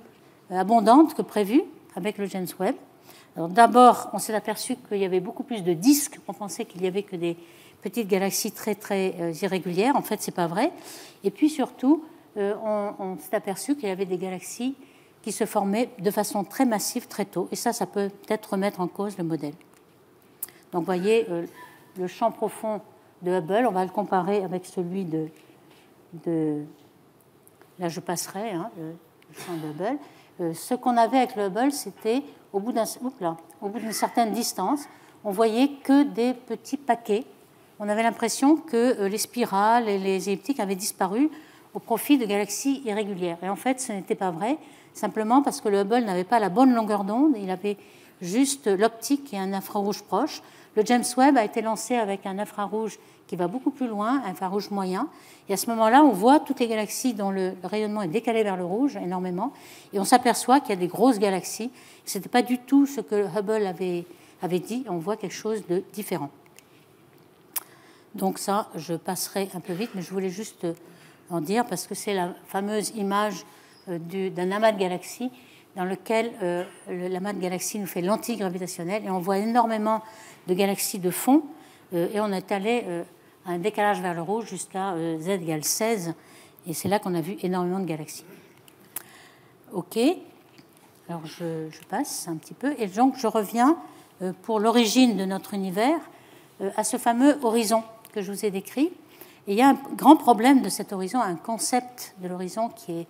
abondantes que prévu avec le James Webb. Alors d'abord, on s'est aperçu qu'il y avait beaucoup plus de disques. On pensait qu'il n'y avait que des petites galaxies très, très irrégulières. En fait, ce n'est pas vrai. Et puis surtout, on s'est aperçu qu'il y avait des galaxies qui se formaient de façon très massive très tôt. Et ça peut peut-être remettre en cause le modèle. Donc, vous voyez, le champ profond de Hubble, on va le comparer avec celui de là, je passerai, hein, le champ de Hubble. Ce qu'on avait avec le Hubble, c'était, au bout d'une certaine distance, on voyait que des petits paquets. On avait l'impression que les spirales et les elliptiques avaient disparu au profit de galaxies irrégulières. Et en fait, ce n'était pas vrai, simplement parce que le Hubble n'avait pas la bonne longueur d'onde, il avait juste l'optique et un infrarouge proche. Le James Webb a été lancé avec un infrarouge qui va beaucoup plus loin, un infrarouge moyen. Et à ce moment-là, on voit toutes les galaxies dont le rayonnement est décalé vers le rouge énormément. Et on s'aperçoit qu'il y a des grosses galaxies. Ce n'était pas du tout ce que Hubble avait dit. On voit quelque chose de différent. Donc ça, je passerai un peu vite, mais je voulais juste en dire, parce que c'est la fameuse image d'un amas de galaxies. dans lequel l'amas de galaxies nous fait l'antigravitationnel, et on voit énormément de galaxies de fond, et on est allé à un décalage vers le rouge jusqu'à z égale 16, et c'est là qu'on a vu énormément de galaxies. OK, alors je passe un petit peu, et donc je reviens pour l'origine de notre univers à ce fameux horizon que je vous ai décrit. Et il y a un grand problème de cet horizon, un concept de l'horizon qui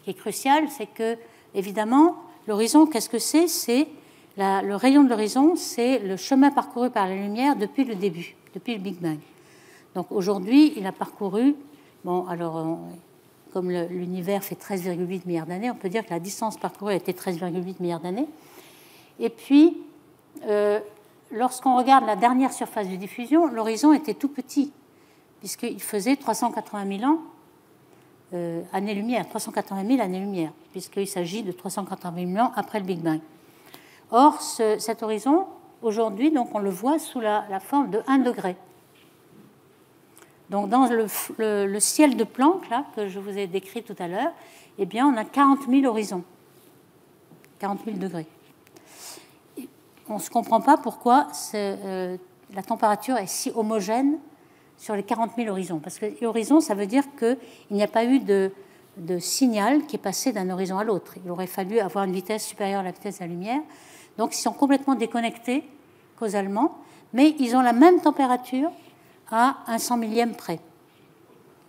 est crucial, c'est que, évidemment, l'horizon, qu'est-ce que c'est? C'est le rayon de l'horizon, c'est le chemin parcouru par la lumière depuis le début, depuis le Big Bang. Donc aujourd'hui, il a parcouru, bon, alors, comme l'univers fait 13,8 milliards d'années, on peut dire que la distance parcourue a été 13,8 milliards d'années. Et puis, lorsqu'on regarde la dernière surface de diffusion, l'horizon était tout petit, puisqu'il faisait 380 000 ans, années-lumière, 380 000 années-lumière, puisqu'il s'agit de 380 000 ans après le Big Bang. Or, cet horizon, aujourd'hui, donc, on le voit sous la forme de 1 degré. Donc, dans le ciel de Planck, là, que je vous ai décrit tout à l'heure, eh bien, on a 40 000 horizons, 40 000 degrés. On ne se comprend pas pourquoi la température est si homogène sur les 40 000 horizons. Parce que l'horizon, ça veut dire qu'il n'y a pas eu de signal qui est passé d'un horizon à l'autre. Il aurait fallu avoir une vitesse supérieure à la vitesse de la lumière. Donc, ils sont complètement déconnectés causalement, mais ils ont la même température à un 100 millième près,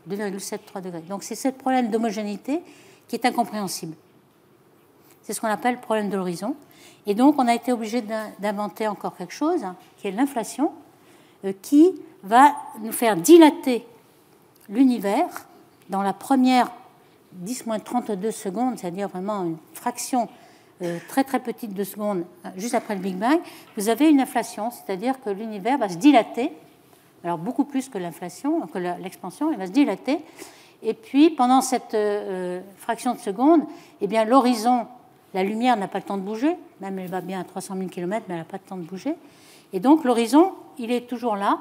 2,73 degrés. Donc, c'est ce problème d'homogénéité qui est incompréhensible. C'est ce qu'on appelle le problème de l'horizon. Et donc, on a été obligé d'inventer encore quelque chose, qui est l'inflation, qui va nous faire dilater l'univers dans la première 10-32 secondes, c'est-à-dire vraiment une fraction très très petite de seconde juste après le Big Bang. Vous avez une inflation, c'est-à-dire que l'univers va se dilater, alors beaucoup plus que l'inflation, que l'expansion, il va se dilater. Et puis, pendant cette fraction de seconde, eh bien, l'horizon, la lumière n'a pas le temps de bouger, même elle va bien à 300 000 km, mais elle n'a pas le temps de bouger. Et donc, l'horizon, il est toujours là.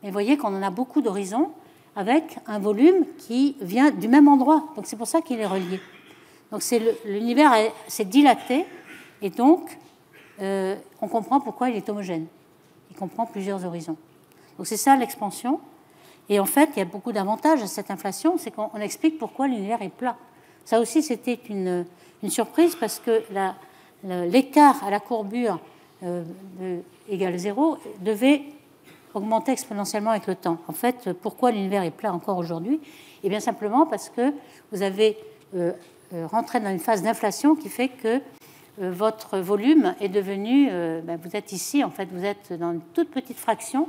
Mais vous voyez qu'on en a beaucoup d'horizons avec un volume qui vient du même endroit. Donc, c'est pour ça qu'il est relié. Donc, l'univers s'est dilaté, et donc, on comprend pourquoi il est homogène. Il comprend plusieurs horizons. Donc, c'est ça l'expansion. Et en fait, il y a beaucoup d'avantages à cette inflation, c'est qu'on explique pourquoi l'univers est plat. Ça aussi, c'était une surprise, parce que l'écart à la courbure égale 0 devait augmenter exponentiellement avec le temps. En fait, pourquoi l'univers est plat encore aujourd'hui? Eh bien, simplement parce que vous avez rentré dans une phase d'inflation qui fait que votre volume est devenu... vous êtes ici, en fait, vous êtes dans une toute petite fraction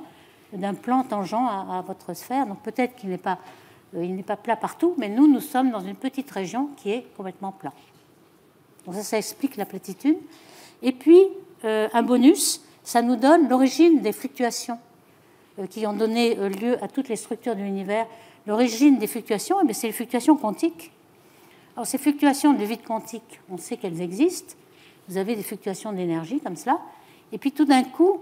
d'un plan tangent à votre sphère. Donc, peut-être qu'il n'est pas plat partout, mais nous sommes dans une petite région qui est complètement plat. Donc, ça explique la platitude. Et puis, un bonus, ça nous donne l'origine des fluctuations qui ont donné lieu à toutes les structures de l'univers. L'origine des fluctuations, c'est les fluctuations quantiques. Alors, ces fluctuations de vide quantique, on sait qu'elles existent. Vous avez des fluctuations d'énergie comme cela. Et puis, tout d'un coup,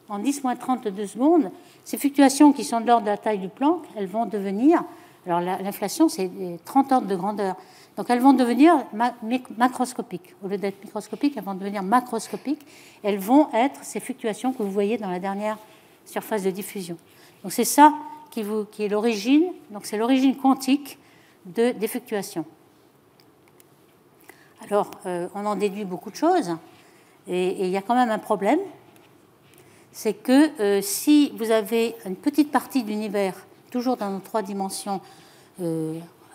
en 10-32 secondes, ces fluctuations qui sont de l'ordre de la taille du Planck, elles vont devenir... Alors, l'inflation, c'est 30 ordres de grandeur. Donc, elles vont devenir macroscopiques. Au lieu d'être microscopiques, elles vont devenir macroscopiques. Elles vont être ces fluctuations que vous voyez dans la dernière surface de diffusion. Donc, c'est ça qui est l'origine. Donc, c'est l'origine quantique des fluctuations. Alors, on en déduit beaucoup de choses. Et il y a quand même un problème. C'est que si vous avez une petite partie de l'univers, toujours dans nos 3 dimensions,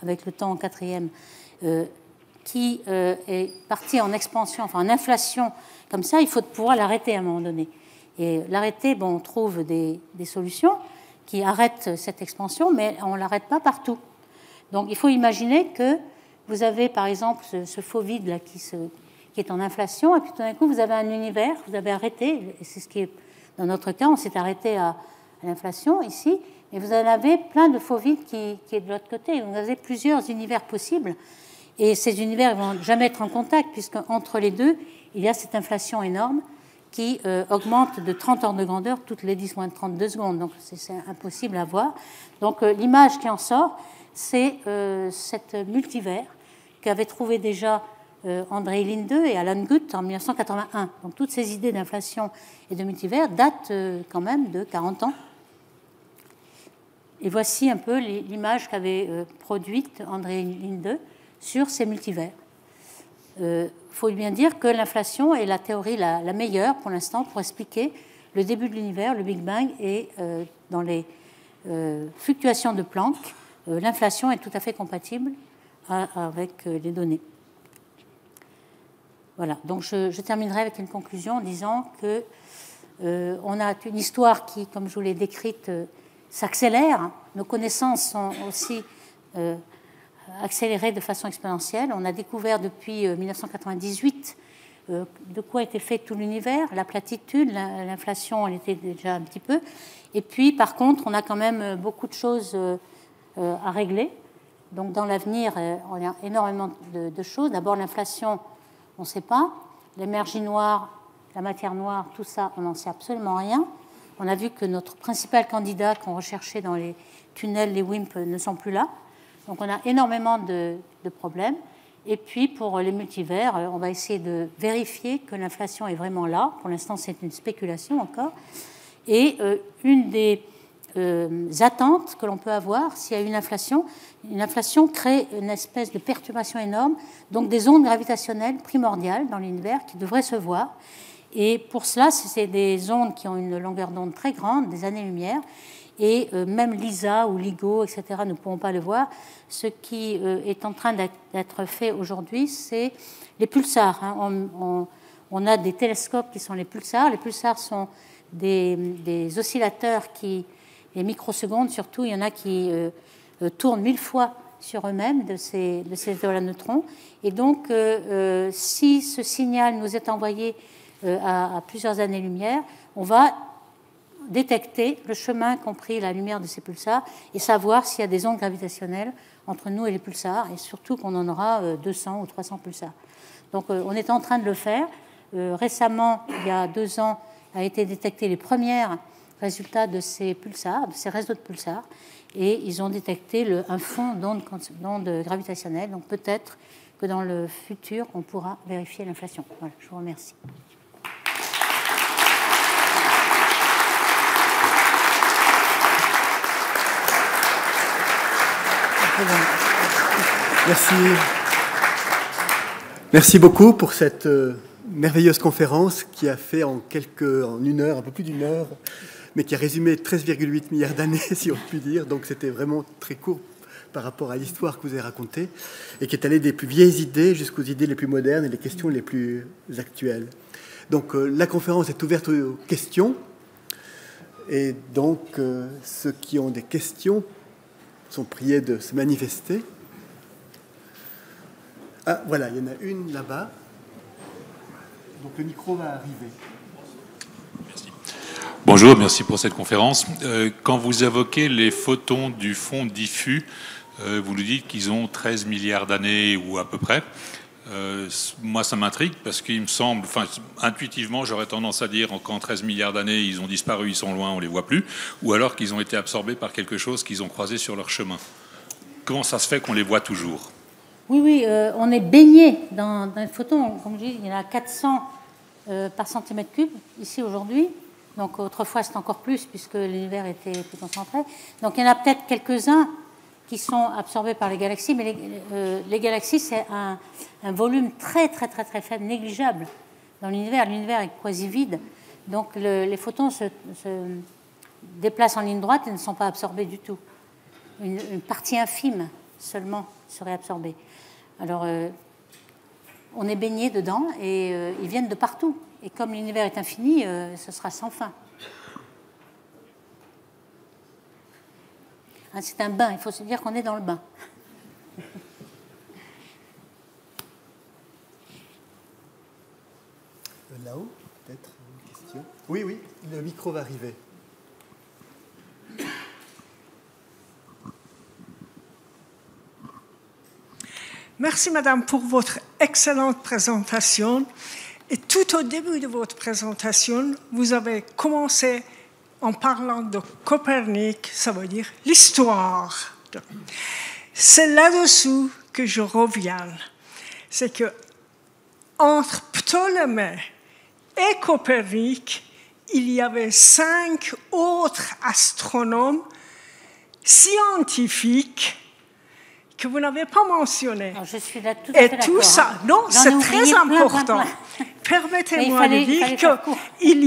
avec le temps en 4e, qui est partie en expansion, enfin en inflation, comme ça, il faut pouvoir l'arrêter à un moment donné. Et l'arrêter, on trouve des solutions qui arrêtent cette expansion, mais on ne l'arrête pas partout. Donc, il faut imaginer que vous avez, par exemple, ce faux vide là qui est en inflation, et puis tout d'un coup, vous avez un univers, vous avez arrêté, et c'est ce qui est... Dans notre cas, on s'est arrêté à l'inflation ici, et vous en avez plein de faux vides qui est de l'autre côté. Vous avez plusieurs univers possibles, et ces univers ne vont jamais être en contact, puisqu'entre les deux, il y a cette inflation énorme qui augmente de 30 ordres de grandeur toutes les 10-32 secondes. Donc, c'est impossible à voir. Donc, l'image qui en sort, c'est cet multivers qu'avait trouvé déjà André Linde et Alan Guth en 1981. Donc toutes ces idées d'inflation et de multivers datent quand même de 40 ans. Et voici un peu l'image qu'avait produite André Linde sur ces multivers. Il faut bien dire que l'inflation est la théorie la meilleure pour l'instant pour expliquer le début de l'univers, le Big Bang, et dans les fluctuations de Planck, l'inflation est tout à fait compatible avec les données. Voilà, donc je terminerai avec une conclusion en disant que on a une histoire qui, comme je vous l'ai décrite, s'accélère. Nos connaissances sont aussi accélérées de façon exponentielle. On a découvert depuis 1998 de quoi était fait tout l'univers, la platitude, l'inflation, elle était déjà un petit peu. Et puis, par contre, on a quand même beaucoup de choses à régler. Donc, dans l'avenir, on a énormément de choses. D'abord, l'inflation, on ne sait pas. L'énergie noire, la matière noire, tout ça, on n'en sait absolument rien. On a vu que notre principal candidat qu'on recherchait dans les tunnels, les WIMP, ne sont plus là. Donc, on a énormément de problèmes. Et puis, pour les multivers, on va essayer de vérifier que l'inflation est vraiment là. Pour l'instant, c'est une spéculation encore. Et une des attentes que l'on peut avoir s'il y a une inflation crée une espèce de perturbation énorme, donc des ondes gravitationnelles primordiales dans l'univers qui devraient se voir. Et pour cela, c'est des ondes qui ont une longueur d'onde très grande, des années-lumière, et même LISA ou LIGO, etc., ne pourront pas le voir. Ce qui est en train d'être fait aujourd'hui, c'est les pulsars. On a des télescopes qui sont les pulsars. Les pulsars sont des oscillateurs les microsecondes surtout, il y en a qui tournent 1000 fois sur eux-mêmes de ces étoiles à neutrons. Et donc, si ce signal nous est envoyé à plusieurs années-lumière, on va détecter le chemin qu'ont pris la lumière de ces pulsars et savoir s'il y a des ondes gravitationnelles entre nous et les pulsars, et surtout qu'on en aura 200 ou 300 pulsars. Donc on est en train de le faire. Récemment, il y a 2 ans, a été détecté les premiers résultats de ces pulsars, de ces réseaux de pulsars, et ils ont détecté un fond d'ondes gravitationnelles. Donc peut-être que dans le futur, on pourra vérifier l'inflation. Voilà, je vous remercie.
Merci. Merci beaucoup pour cette merveilleuse conférence qui a fait en 1 heure, un peu plus d'1 heure, mais qui a résumé 13,8 milliards d'années, si on peut dire. Donc c'était vraiment très court par rapport à l'histoire que vous avez racontée et qui est allée des plus vieilles idées jusqu'aux idées les plus modernes et les questions les plus actuelles. Donc la conférence est ouverte aux questions. Et donc ceux qui ont des questions sont priés de se manifester. Ah, voilà, il y en a une là-bas. Donc le micro va arriver.
Merci. Bonjour, merci pour cette conférence. Quand vous évoquez les photons du fond diffus, vous nous dites qu'ils ont 13 milliards d'années ou à peu près. Moi, ça m'intrigue parce qu'il me semble, intuitivement, j'aurais tendance à dire qu'en 13 milliards d'années, ils ont disparu, ils sont loin, on ne les voit plus, ou alors qu'ils ont été absorbés par quelque chose qu'ils ont croisé sur leur chemin. Comment ça se fait qu'on les voit toujours ?
Oui, on est baigné dans les photons. Comme je dis, il y en a 400 par centimètre cube ici aujourd'hui. Donc autrefois, c'était encore plus puisque l'univers était plus concentré. Donc il y en a peut-être quelques-uns qui sont absorbés par les galaxies, mais les galaxies, c'est un volume très faible, négligeable dans l'univers. L'univers est quasi vide, donc les photons se déplacent en ligne droite et ne sont pas absorbés du tout. Une partie infime seulement serait absorbée. Alors, on est baigné dedans et ils viennent de partout. Et comme l'univers est infini, ce sera sans fin. C'est un bain, il faut se dire qu'on est dans le bain.
Là-haut, peut-être une question. Oui, le micro va arriver.
Merci, madame, pour votre excellente présentation. Et tout au début de votre présentation, vous avez commencé en parlant de Copernic, ça veut dire l'histoire. C'est là-dessous que je reviens. C'est que entre Ptolémée et Copernic, il y avait 5 autres astronomes scientifiques que vous n'avez pas mentionnés.
Alors, je suis là tout à fait d'accord.
Et tout ça, non, c'est très important. Permettez-moi de dire qu'il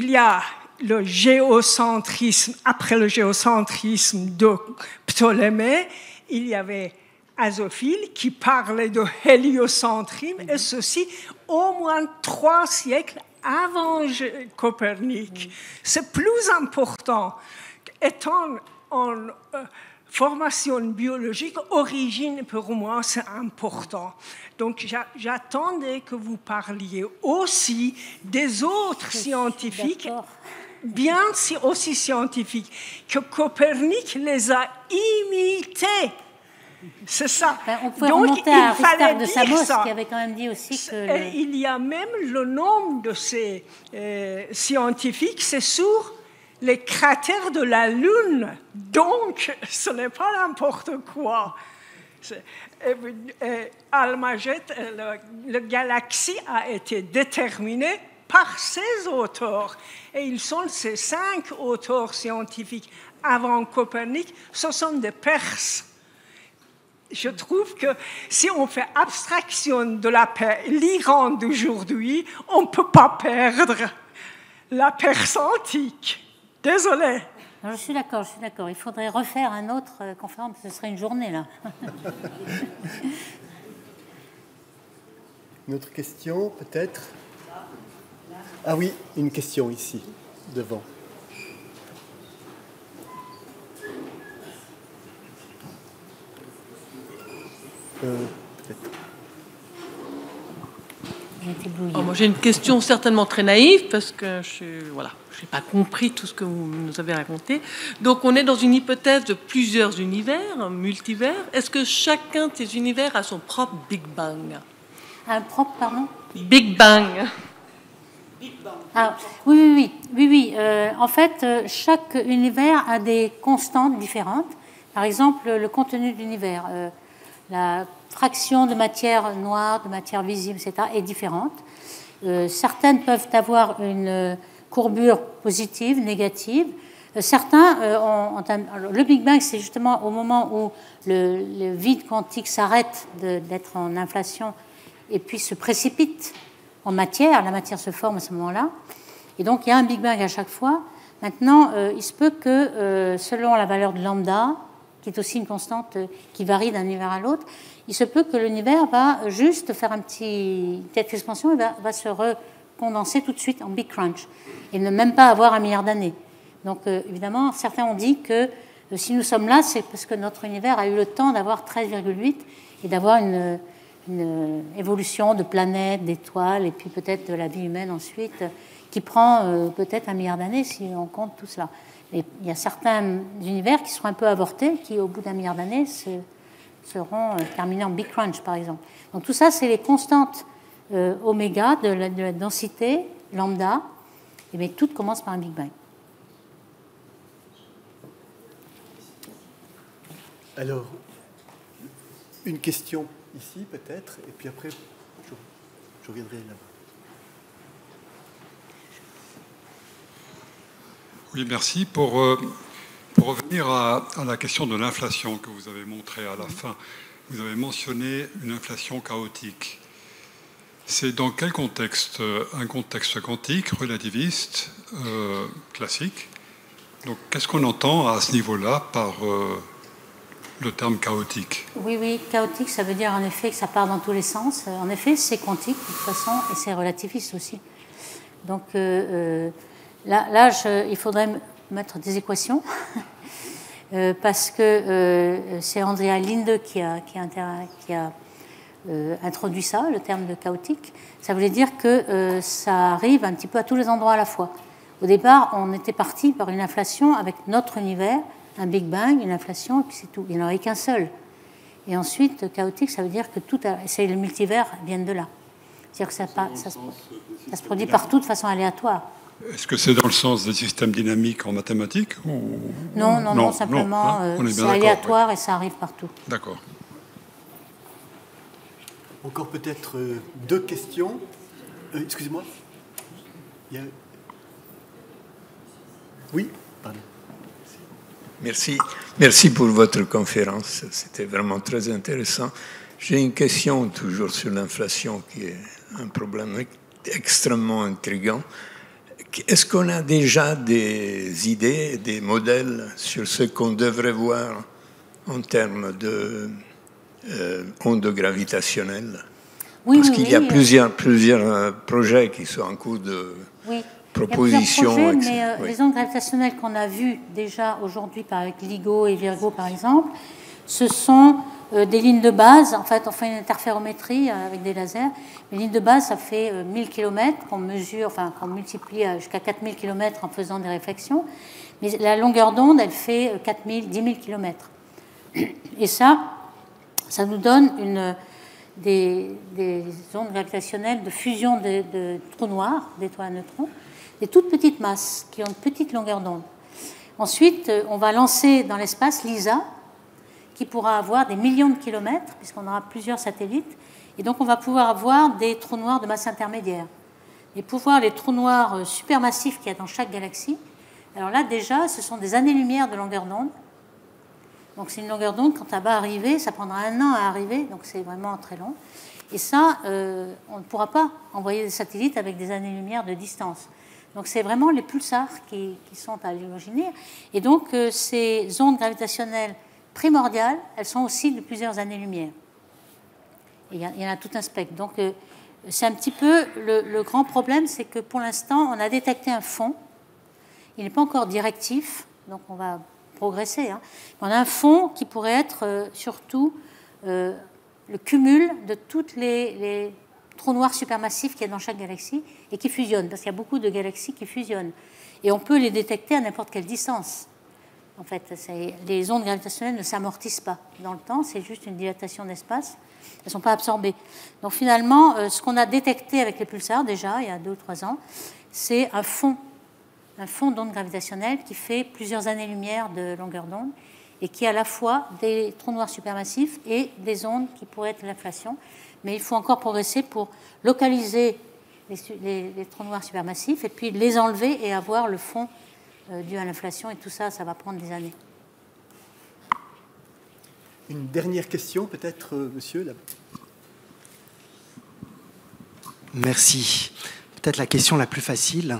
y a le géocentrisme, après le géocentrisme de Ptolémée, il y avait Azophile qui parlait de héliocentrisme, et ceci au moins 3 siècles avant Copernic. C'est plus important. Étant en formation biologique, origine pour moi, c'est important. Donc j'attendais que vous parliez aussi des autres scientifiques, bien aussi scientifiques, que Copernic les a imités. C'est ça.
On peut remonter à Aristarque de Samos, qui avait quand même dit aussi que...
Il y a même le nom de ces scientifiques, c'est sur les cratères de la Lune. Donc, ce n'est pas n'importe quoi. Almagest, la galaxie a été déterminée par ces auteurs. Et ils sont ces 5 auteurs scientifiques avant Copernic, ce sont des Perses. Je trouve que si on fait abstraction de l'Iran d'aujourd'hui, on ne peut pas perdre la Perse antique. Désolée.
Je suis d'accord. Il faudrait refaire un autre conférence, ce serait une journée, là.
Une autre question, peut-être? Ah oui, une question ici, devant. Peut-être.
Moi, j'ai une question certainement très naïve parce que je n'ai pas compris tout ce que vous nous avez raconté. Donc, on est dans une hypothèse de plusieurs univers, multivers. Est-ce que chacun de ces univers a son propre Big Bang?
Un propre, pardon?
Big Bang.
Ah, oui. En fait, chaque univers a des constantes différentes. Par exemple, le contenu de l'univers. La fraction de matière noire, de matière visible, etc., est différente. Certaines peuvent avoir une courbure positive, négative. Certains le Big Bang, c'est justement au moment où le vide quantique s'arrête d'être en inflation et puis se précipite en matière. La matière se forme à ce moment-là. Et donc, il y a un Big Bang à chaque fois. Maintenant, il se peut que, selon la valeur de lambda, qui est aussi une constante qui varie d'un univers à l'autre, il se peut que l'univers va juste faire une petite expansion et va se recondenser tout de suite en Big Crunch et ne même pas avoir 1 milliard d'années. Donc, évidemment, certains ont dit que si nous sommes là, c'est parce que notre univers a eu le temps d'avoir 13,8 et d'avoir une évolution de planètes, d'étoiles et puis peut-être de la vie humaine ensuite, qui prend peut-être 1 milliard d'années si on compte tout cela. Et il y a certains univers qui seront un peu avortés, qui au bout d'1 milliard d'années seront terminés en Big Crunch, par exemple. Donc tout ça, c'est les constantes oméga de la densité lambda. Et bien, tout commence par un Big Bang.
Alors, une question ici, peut-être, et puis après, je reviendrai là-bas.
Oui, merci. Pour revenir à la question de l'inflation que vous avez montrée à la fin, vous avez mentionné une inflation chaotique. C'est dans quel contexte? Un contexte quantique, relativiste, classique. Donc, qu'est-ce qu'on entend à ce niveau-là par le terme chaotique?
Oui, chaotique, ça veut dire en effet que ça part dans tous les sens. En effet, c'est quantique de toute façon et c'est relativiste aussi. Donc, là, il faudrait mettre des équations parce que c'est Andrea Linde qui a introduit ça, le terme de chaotique. Ça voulait dire que ça arrive un petit peu à tous les endroits à la fois. Au départ, on était parti par une inflation avec notre univers, un Big Bang, une inflation, et puis c'est tout. Il n'y en aurait qu'un seul. Et ensuite, chaotique, ça veut dire que c'est le multivers viennent de là. C'est-à-dire que ça se produit partout de façon aléatoire.
Est-ce que c'est dans le sens des systèmes dynamiques en mathématiques ou...
Non, simplement, c'est aléatoire et ça arrive partout.
D'accord.
Encore peut-être 2 questions. Excusez-moi. Oui, pardon.
Merci pour votre conférence. C'était vraiment très intéressant. J'ai une question toujours sur l'inflation qui est un problème extrêmement intriguant. Est-ce qu'on a déjà des idées, des modèles sur ce qu'on devrait voir en termes de ondes gravitationnelles?
Oui,
parce qu'il y a plusieurs projets qui sont en cours de proposition.
Il y a plusieurs projets, mais les ondes gravitationnelles qu'on a vues déjà aujourd'hui avec LIGO et Virgo, par exemple, ce sont des lignes de base. En fait, on fait une interférométrie avec des lasers. Les lignes de base, ça fait 1000 km qu'on mesure, enfin qu'on multiplie jusqu'à 4000 km en faisant des réflexions. Mais la longueur d'onde, elle fait 10 000 km. Et ça nous donne des ondes gravitationnelles de fusion de trous noirs, d'étoiles à neutrons, des toutes petites masses qui ont une petite longueur d'onde. Ensuite, on va lancer dans l'espace LISA, qui pourra avoir des millions de kilomètres, puisqu'on aura plusieurs satellites, et donc on va pouvoir avoir des trous noirs de masse intermédiaire. Et pour voir les trous noirs supermassifs qu'il y a dans chaque galaxie, alors là déjà, ce sont des années-lumière de longueur d'onde. Donc c'est une longueur d'onde, quand elle va arriver, ça prendra 1 an à arriver, donc c'est vraiment très long. Et ça, on ne pourra pas envoyer des satellites avec des années-lumière de distance. Donc c'est vraiment les pulsars qui sont à l'imaginaire. Et donc ces ondes gravitationnelles primordiales, elles sont aussi de plusieurs années-lumière. Il y en a tout un spectre. Donc c'est un petit peu le grand problème, c'est que pour l'instant, on a détecté un fond. Il n'est pas encore directif, donc on va progresser. On a un fond qui pourrait être surtout le cumul de toutes les trous noirs supermassifs qu'il y a dans chaque galaxie et qui fusionnent, parce qu'il y a beaucoup de galaxies qui fusionnent. Et on peut les détecter à n'importe quelle distance. En fait, les ondes gravitationnelles ne s'amortissent pas dans le temps, c'est juste une dilatation d'espace. Elles ne sont pas absorbées. Donc finalement, ce qu'on a détecté avec les pulsars déjà, il y a 2 ou 3 ans, c'est un fond d'ondes gravitationnelles qui fait plusieurs années-lumière de longueur d'onde et qui a à la fois des trous noirs supermassifs et des ondes qui pourraient être l'inflation. Mais il faut encore progresser pour localiser les trous noirs supermassifs et puis les enlever et avoir le fond dû à l'inflation. Et tout ça, ça va prendre des années.
Une dernière question, peut-être, monsieur là.
Merci. Peut-être la question la plus facile.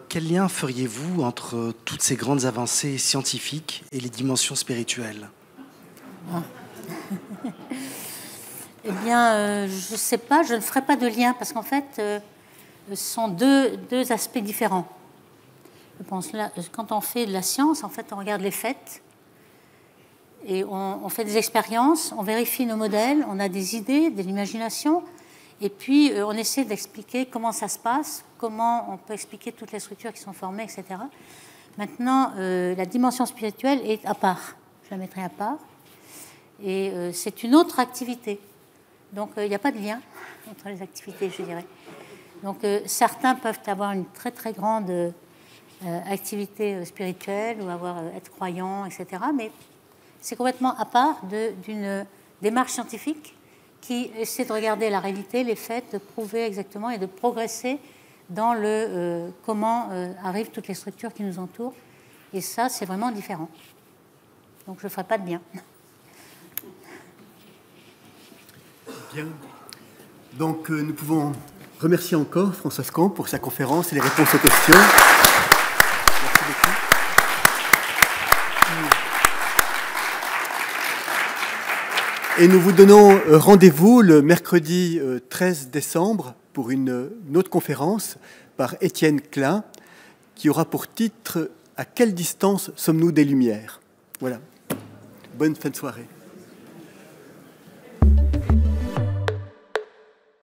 Quel lien feriez-vous entre toutes ces grandes avancées scientifiques et les dimensions spirituelles?
Eh bien, je ne sais pas, je ne ferai pas de lien, parce qu'en fait, ce sont deux aspects différents. Je pense là, quand on fait de la science, en fait, on regarde les faits, et on fait des expériences, on vérifie nos modèles, on a des idées, de l'imagination, et puis on essaie d'expliquer comment ça se passe, comment on peut expliquer toutes les structures qui sont formées, etc. Maintenant, la dimension spirituelle est à part. Je la mettrai à part. Et c'est une autre activité. Donc, il n'y a pas de lien entre les activités, je dirais. Donc, certains peuvent avoir une très, très grande activité spirituelle ou être croyants, etc. Mais c'est complètement à part d'une démarche scientifique qui essaie de regarder la réalité, les faits, de prouver exactement et de progresser dans comment arrivent toutes les structures qui nous entourent. Et ça, c'est vraiment différent. Donc, je ne ferai pas de lien.
Bien. Donc, nous pouvons remercier encore Françoise Camp pour sa conférence et les réponses aux questions. Merci beaucoup. Et nous vous donnons rendez-vous le mercredi 13 décembre pour une autre conférence par Étienne Klein qui aura pour titre « À quelle distance sommes-nous des Lumières ?» Voilà. Bonne fin de soirée.